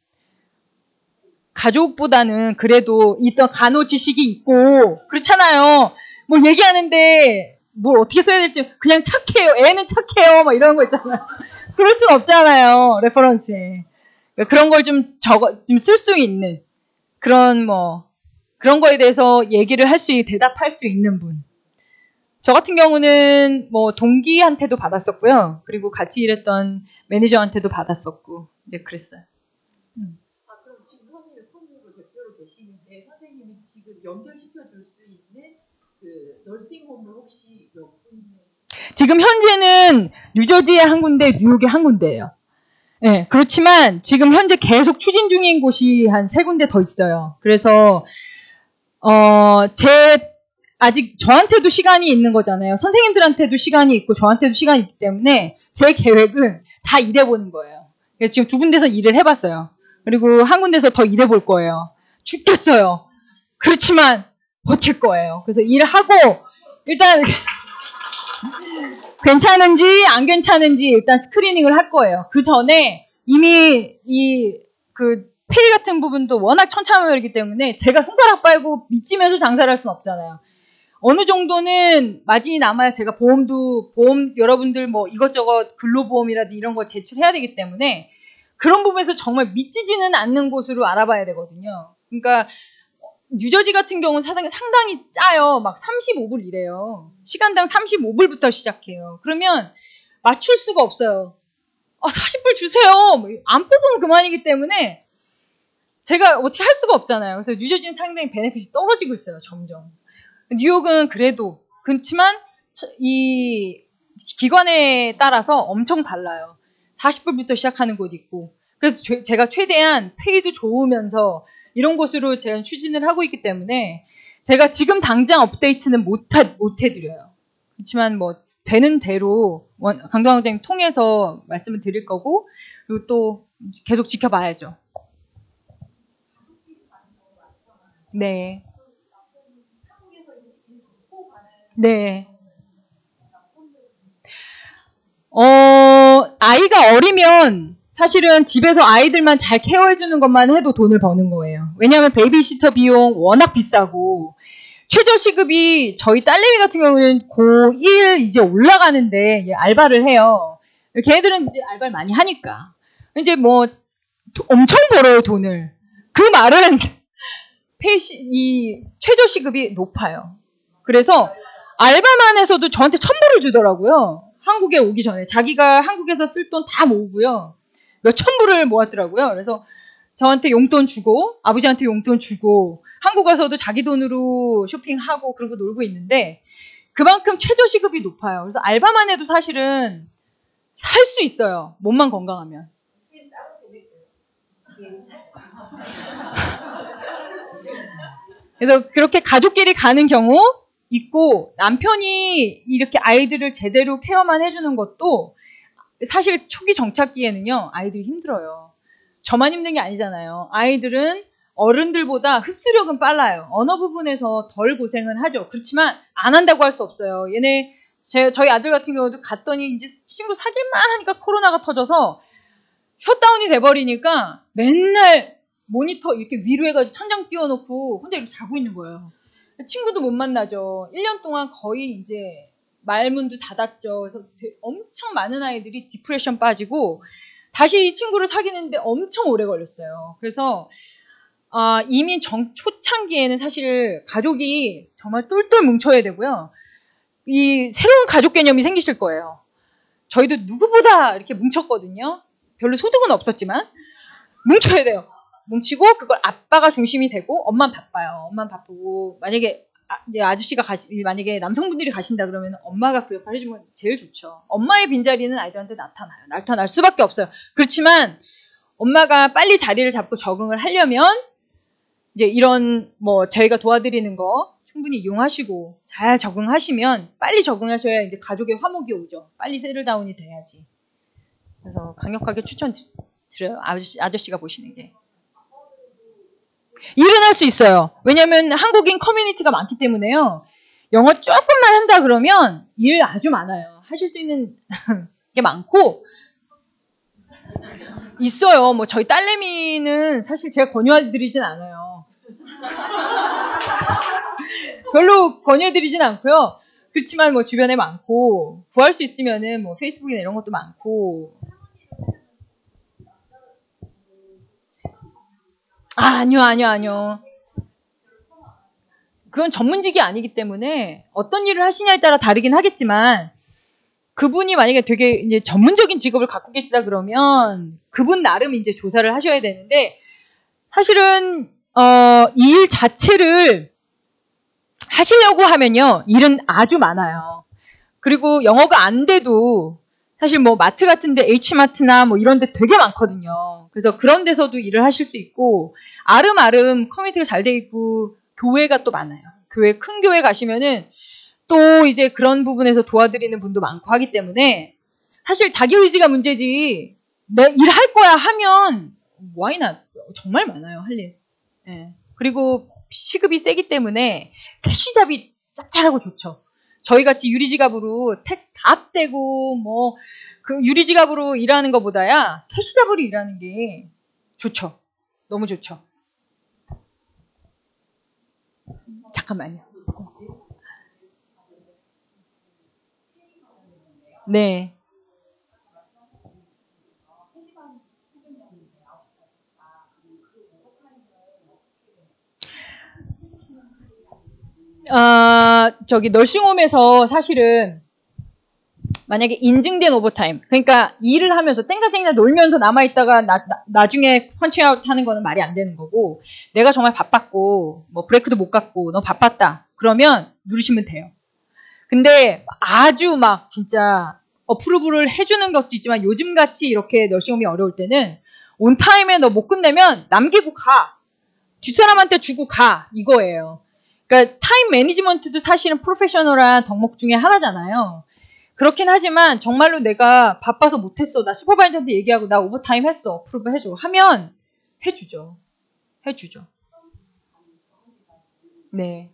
가족보다는 그래도 있던 간호 지식이 있고 그렇잖아요. 뭐 얘기하는데 뭘 어떻게 써야 될지 그냥 착해요. 애는 착해요. 막 이런 거 있잖아요. 그럴 순 없잖아요. 레퍼런스에. 그런 걸 좀 쓸 수 있는 그런 그런 거에 대해서 얘기를 할 수, 대답할 수 있는 분. 저 같은 경우는 동기한테도 받았었고요. 그리고 같이 일했던 매니저한테도 받았었고, 이제 그랬어요. 그럼 지금 선생님이 폰으로 대표로 계시는데 선생님이 지금 연결시켜 줄 수 있는 그 널싱홈을 혹시 몇 군데? 지금 현재는 뉴저지에 한 군데, 뉴욕에 한 군데예요. 네, 그렇지만 지금 현재 계속 추진 중인 곳이 한 3군데 더 있어요. 그래서 아직 저한테도 시간이 있는 거잖아요. 선생님들한테도 시간이 있고 저한테도 시간이 있기 때문에 제 계획은 다 일해보는 거예요. 그래서 지금 2군데서 일을 해봤어요. 그리고 한 군데서 더 일해볼 거예요. 죽겠어요. 그렇지만 버틸 거예요. 그래서 일하고 일단 괜찮은지 안 괜찮은지 일단 스크리닝을 할 거예요. 그 전에 이미 페이 같은 부분도 워낙 천차만별이기 때문에 제가 손가락 빨고 밑지면서 장사를 할 수는 없잖아요. 어느 정도는 마진이 남아야 제가 보험 여러분들 이것저것 근로보험이라든지 이런 거 제출해야 되기 때문에 그런 부분에서 정말 미치지는 않는 곳으로 알아봐야 되거든요. 그러니까 뉴저지 같은 경우는 상당히 짜요. 막 35불 이래요. 시간당 35불부터 시작해요. 그러면 맞출 수가 없어요. 40불 주세요. 안 뽑으면 그만이기 때문에 제가 어떻게 할 수가 없잖아요. 그래서 뉴저지는 상당히 베네핏이 떨어지고 있어요. 점점. 뉴욕은 그래도 그렇지만 이 기관에 따라서 엄청 달라요. 40불부터 시작하는 곳이 있고 그래서 제가 최대한 페이도 좋으면서 이런 곳으로 제가 추진을 하고 있기 때문에 제가 지금 당장 업데이트는 못 해드려요. 그렇지만 되는 대로 강동원 원장님 통해서 말씀을 드릴 거고 그리고 또 계속 지켜봐야죠. 네. 네. 아이가 어리면 사실은 집에서 아이들만 잘 케어해주는 것만 해도 돈을 버는 거예요. 왜냐하면 베이비시터 비용 워낙 비싸고 최저시급이 저희 딸내미 같은 경우는 고1 이제 올라가는데 알바를 해요. 걔네들은 이제 알바를 많이 하니까 이제 엄청 벌어요 돈을. 그 말은 이 최저시급이 높아요. 그래서 알바만 해서도 저한테 1,000불을 주더라고요. 한국에 오기 전에. 자기가 한국에서 쓸 돈 다 모으고요. 몇천 불을 모았더라고요. 그래서 저한테 용돈 주고 아버지한테 용돈 주고 한국 와서도 자기 돈으로 쇼핑하고 그러고 놀고 있는데 그만큼 최저시급이 높아요. 그래서 알바만 해도 사실은 살 수 있어요. 몸만 건강하면. 그래서 그렇게 가족끼리 가는 경우 있고 남편이 이렇게 아이들을 제대로 케어만 해주는 것도 사실 초기 정착기에는요 아이들이 힘들어요. 저만 힘든 게 아니잖아요. 아이들은 어른들보다 흡수력은 빨라요. 언어 부분에서 덜 고생은 하죠. 그렇지만 안 한다고 할 수 없어요. 저희 아들 같은 경우도 갔더니 이제 친구 사귈만 하니까 코로나가 터져서 셧다운이 돼버리니까 맨날 모니터 이렇게 위로 해가지고 천장 띄워놓고 혼자 이렇게 자고 있는 거예요. 친구도 못 만나죠. 1년 동안 거의 이제 말문도 닫았죠. 그래서 엄청 많은 아이들이 디프레션 빠지고 다시 이 친구를 사귀는데 엄청 오래 걸렸어요. 그래서 이민 초창기에는 사실 가족이 정말 똘똘 뭉쳐야 되고요. 이 새로운 가족 개념이 생기실 거예요. 저희도 누구보다 이렇게 뭉쳤거든요. 별로 소득은 없었지만 뭉쳐야 돼요. 뭉치고 그걸 아빠가 중심이 되고 엄마는 바빠요. 엄마는 바쁘고 만약에 아저씨가 만약에 남성분들이 가신다 그러면 엄마가 그 역할을 해주면 제일 좋죠. 엄마의 빈자리는 아이들한테 나타날 수밖에 없어요. 그렇지만 엄마가 빨리 자리를 잡고 적응을 하려면 이제 이런 저희가 도와드리는 거 충분히 이용하시고 잘 적응하시면 빨리 적응하셔야 이제 가족의 화목이 오죠. 빨리 세틀다운이 돼야지. 그래서 강력하게 추천드려요. 아저씨가 보시는 게. 일은 할 수 있어요. 왜냐하면 한국인 커뮤니티가 많기 때문에요. 영어 조금만 한다 그러면 일 아주 많아요. 하실 수 있는 게 많고 있어요. 저희 딸내미는 사실 제가 권유해드리진 않아요. 별로 권유해드리진 않고요. 그렇지만 주변에 많고 구할 수 있으면은 페이스북이나 이런 것도 많고. 아니요. 그건 전문직이 아니기 때문에 어떤 일을 하시냐에 따라 다르긴 하겠지만 그분이 만약에 되게 이제 전문적인 직업을 갖고 계시다 그러면 그분 나름 이제 조사를 하셔야 되는데 사실은 이 일 자체를 하시려고 하면요. 일은 아주 많아요. 그리고 영어가 안 돼도 사실 마트 같은데 H마트나 이런 데 되게 많거든요. 그래서 그런 데서도 일을 하실 수 있고 아름아름 커뮤니티가 잘 돼 있고 교회가 또 많아요. 큰 교회 가시면은 또 이제 그런 부분에서 도와드리는 분도 많고 하기 때문에 사실 자기 의지가 문제지 일할 거야 하면 why not? 정말 많아요. 할 일. 네. 그리고 시급이 세기 때문에 캐시잡이 짭짤하고 좋죠. 저희같이 유리지갑으로 텍스 다 떼고 그 유리지갑으로 일하는 것보다야 캐시잡으로 일하는 게 좋죠. 너무 좋죠. 잠깐만요. 네. 널싱홈에서 사실은 만약에 인증된 오버타임, 그러니까 일을 하면서 땡가땡가 놀면서 남아있다가 나중에 펀치아웃 하는 거는 말이 안 되는 거고, 내가 정말 바빴고 브레이크도 못 갔고 너 바빴다 그러면 누르시면 돼요. 근데 아주 진짜 어프로브를 해주는 것도 있지만 요즘같이 이렇게 널싱홈이 어려울 때는 온타임에 너 못 끝내면 남기고 가, 뒷사람한테 주고 가, 이거예요. 그러니까 타임 매니지먼트도 사실은 프로페셔널한 덕목 중에 하나잖아요. 그렇긴 하지만 정말로 내가 바빠서 못했어, 나 슈퍼바이저한테 얘기하고 나 오버타임 했어, 어프로브 해줘 하면 해주죠. 네.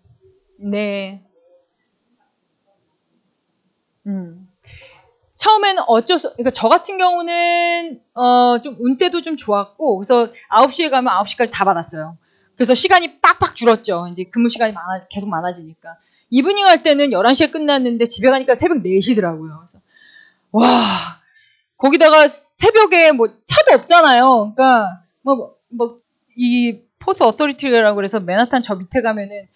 처음에는 그러니까 저 같은 경우는 좀 운때도 좀 좋았고, 그래서 9시에 가면 9시까지 다 받았어요. 그래서 시간이 빡빡 줄었죠. 이제 근무 시간이 계속 많아지니까. 이브닝 할 때는 11시에 끝났는데 집에 가니까 새벽 4시더라고요. 그래서 와, 거기다가 새벽에 차도 없잖아요. 그러니까 이 포스 어서리티라고 그래서 맨하탄 저 밑에 가면은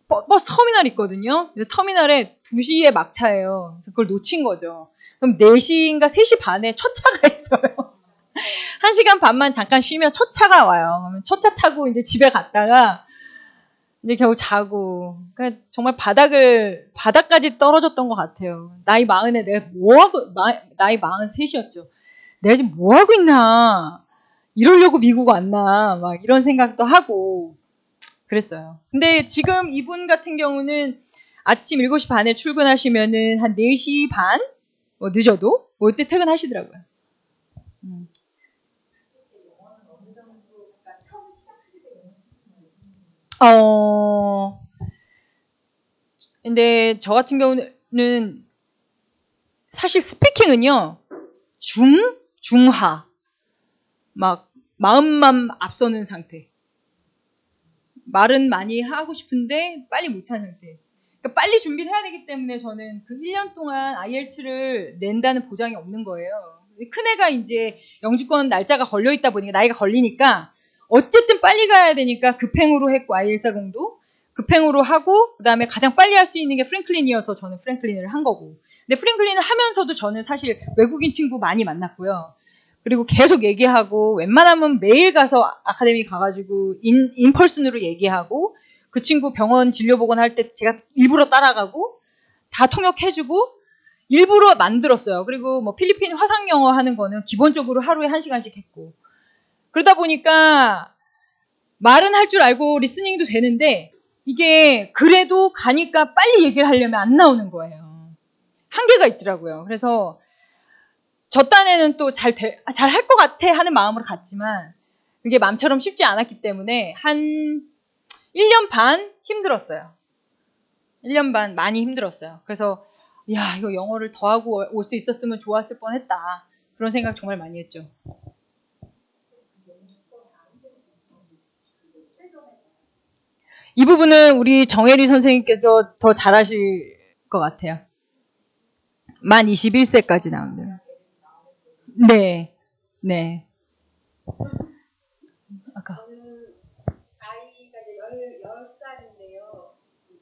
버스 터미널 있거든요. 근데 터미널에 2시에 막차예요. 그래서 그걸 놓친 거죠. 그럼 4시인가 3시 반에 첫 차가 있어요. 1시간 반만 잠깐 쉬면 첫 차가 와요. 그러면 첫 차 타고 이제 집에 갔다가 이제 겨우 자고. 그러니까 정말 바닥까지 떨어졌던 것 같아요. 나이 40에 내가 나이 43이었죠. 내가 지금 뭐하고 있나. 이러려고 미국 왔나. 이런 생각도 하고 그랬어요. 근데 지금 이분 같은 경우는 아침 7시 반에 출근하시면은 한 4시 반? 늦어도? 이때 퇴근하시더라고요. 근데 저 같은 경우는 사실 스피킹은요, 중하. 마음만 앞서는 상태. 말은 많이 하고 싶은데 빨리 못하는 상태. 그러니까 빨리 준비를 해야 되기 때문에 저는 그 1년 동안 IELTS를 낸다는 보장이 없는 거예요. 큰애가 이제 영주권 날짜가 걸려있다 보니까, 나이가 걸리니까 어쨌든 빨리 가야 되니까 급행으로 했고, I-140도 급행으로 하고, 그 다음에 가장 빨리 할 수 있는 게 프랭클린이어서 저는 프랭클린을 한 거고. 근데 프랭클린을 하면서도 저는 사실 외국인 친구 많이 만났고요. 그리고 계속 얘기하고, 웬만하면 매일 가서 아카데미 가가지고 인펄슨으로 얘기하고, 그 친구 병원 진료보건 할 때 제가 일부러 따라가고, 다 통역해주고, 일부러 만들었어요. 그리고 뭐 필리핀 화상 영어 하는 거는 기본적으로 하루에 1시간씩 했고. 그러다 보니까 말은 할 줄 알고 리스닝도 되는데 이게 그래도 가니까 빨리 얘기를 하려면 안 나오는 거예요. 한계가 있더라고요. 그래서 저 딴에는 또 잘 할 것 같아 하는 마음으로 갔지만 그게 마음처럼 쉽지 않았기 때문에 한 1년 반 힘들었어요. 1년 반 많이 힘들었어요. 그래서 야, 이거 영어를 더 하고 올 수 있었으면 좋았을 뻔했다. 그런 생각 정말 많이 했죠. 이 부분은 우리 정혜리 선생님께서 더 잘하실 것 같아요. 만 21세까지 나오면. 네. 네. 아까. 아이가 이제 10살인데요.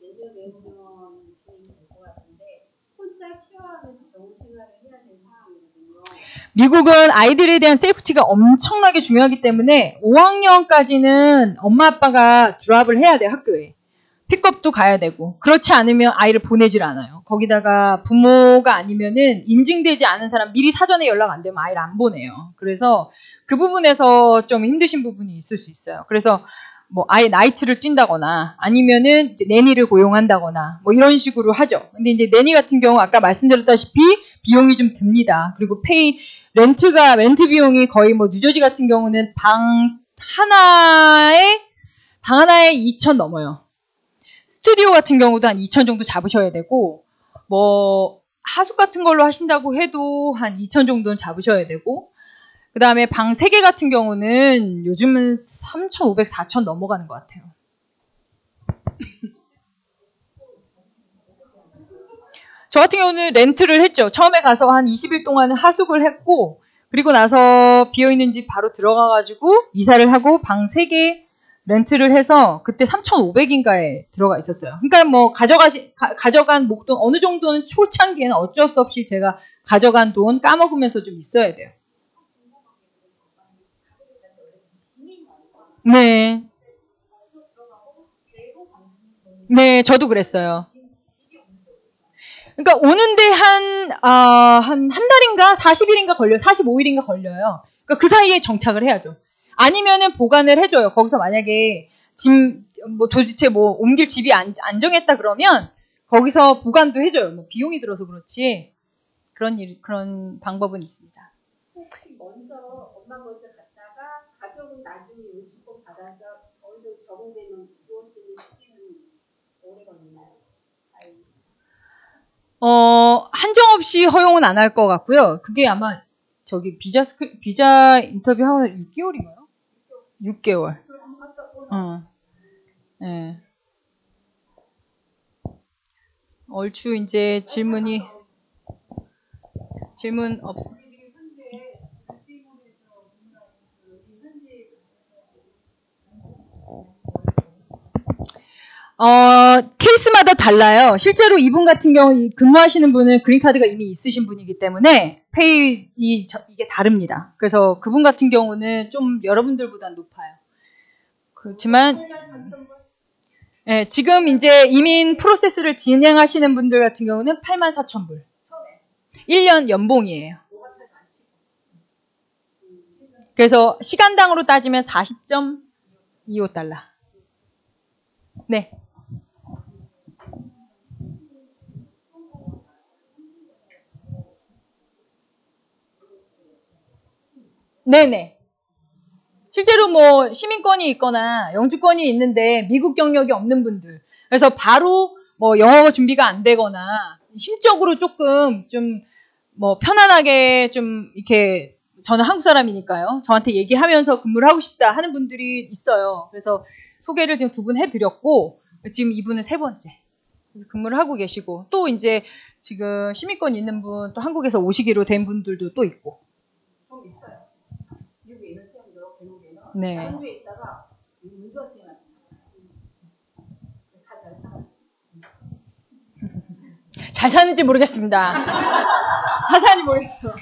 내년 내후년 진행될 것 같은데 혼자 케어하면서 병원 생활을 해야 되는 상황이거든요. 미국은 아이들에 대한 세이프티가 엄청나게 중요하기 때문에 5학년까지는 엄마 아빠가 드랍을 해야 돼요, 학교에. 픽업도 가야 되고. 그렇지 않으면 아이를 보내질 않아요. 거기다가 부모가 아니면은 인증되지 않은 사람 미리 사전에 연락 안 되면 아이를 안 보내요. 그래서 그 부분에서 좀 힘드신 부분이 있을 수 있어요. 그래서 뭐 아예 나이트를 뛴다거나 아니면은 이제 내니를 고용한다거나 뭐 이런 식으로 하죠. 근데 이제 내니 같은 경우 아까 말씀드렸다시피 비용이 좀 듭니다. 그리고 렌트 비용이 거의 뭐 뉴저지 같은 경우는 방 하나에 2,000 넘어요. 스튜디오 같은 경우도 한 2,000 정도 잡으셔야 되고, 뭐, 하숙 같은 걸로 하신다고 해도 한 2,000 정도는 잡으셔야 되고, 그 다음에 방 3개 같은 경우는 요즘은 3,500, 4,000 넘어가는 것 같아요. 저 같은 경우는 렌트를 했죠. 처음에 가서 한 20일 동안은 하숙을 했고, 그리고 나서 비어있는 집 바로 들어가가지고 이사를 하고 방 3개 렌트를 해서 그때 3,500인가에 들어가 있었어요. 그러니까 뭐 가져간 목돈 어느 정도는 초창기에는 어쩔 수 없이 제가 가져간 돈 까먹으면서 좀 있어야 돼요. 네. 네, 저도 그랬어요. 그러니까 오는데 한 달인가 40일인가 걸려요. 45일인가 걸려요. 그러니까 그 사이에 정착을 해야죠. 아니면은 보관을 해줘요. 거기서 만약에 도대체 옮길 집이 안 정했다 그러면 거기서 보관도 해줘요. 뭐 비용이 들어서 그렇지. 그런 방법은 있습니다. 혹시 엄마 먼저 갔다가 가족은 나중에 요식법 받아서 어느 정도 적응되면 들어올 수 있는 시기는 오래 걸리나요? 한정없이 허용은 안 할 것 같고요. 그게 아마 비자 인터뷰 하고 6개월인가요? 6개월. 네. 얼추 이제 질문 없습니다. 케이스마다 달라요. 실제로 이분 같은 경우 근무하시는 분은 그린카드가 이미 있으신 분이기 때문에 이게 다릅니다. 그래서 그분 같은 경우는 좀 여러분들보다 높아요. 그렇지만 네, 지금 이제 이민 프로세스를 진행하시는 분들 같은 경우는 84,000불. 1년 연봉이에요. 그래서 시간당으로 따지면 40.25달러. 네. 네네. 실제로 뭐 시민권이 있거나 영주권이 있는데 미국 경력이 없는 분들. 그래서 바로 뭐 영어 준비가 안 되거나 심적으로 조금 좀 뭐 편안하게 좀 이렇게 저는 한국 사람이니까요. 저한테 얘기하면서 근무를 하고 싶다 하는 분들이 있어요. 그래서 소개를 지금 2분 해드렸고 지금 이분은 3번째. 근무를 하고 계시고 또 이제 지금 시민권 있는 분 또 한국에서 오시기로 된 분들도 또 있고. 좀 있어요. 미국에 있는 사람들 대부분은 네. 광주에 있다가 문주학생한테 다잘 살았어요. 잘 사는지 모르겠습니다. 자세히 모르겠어요.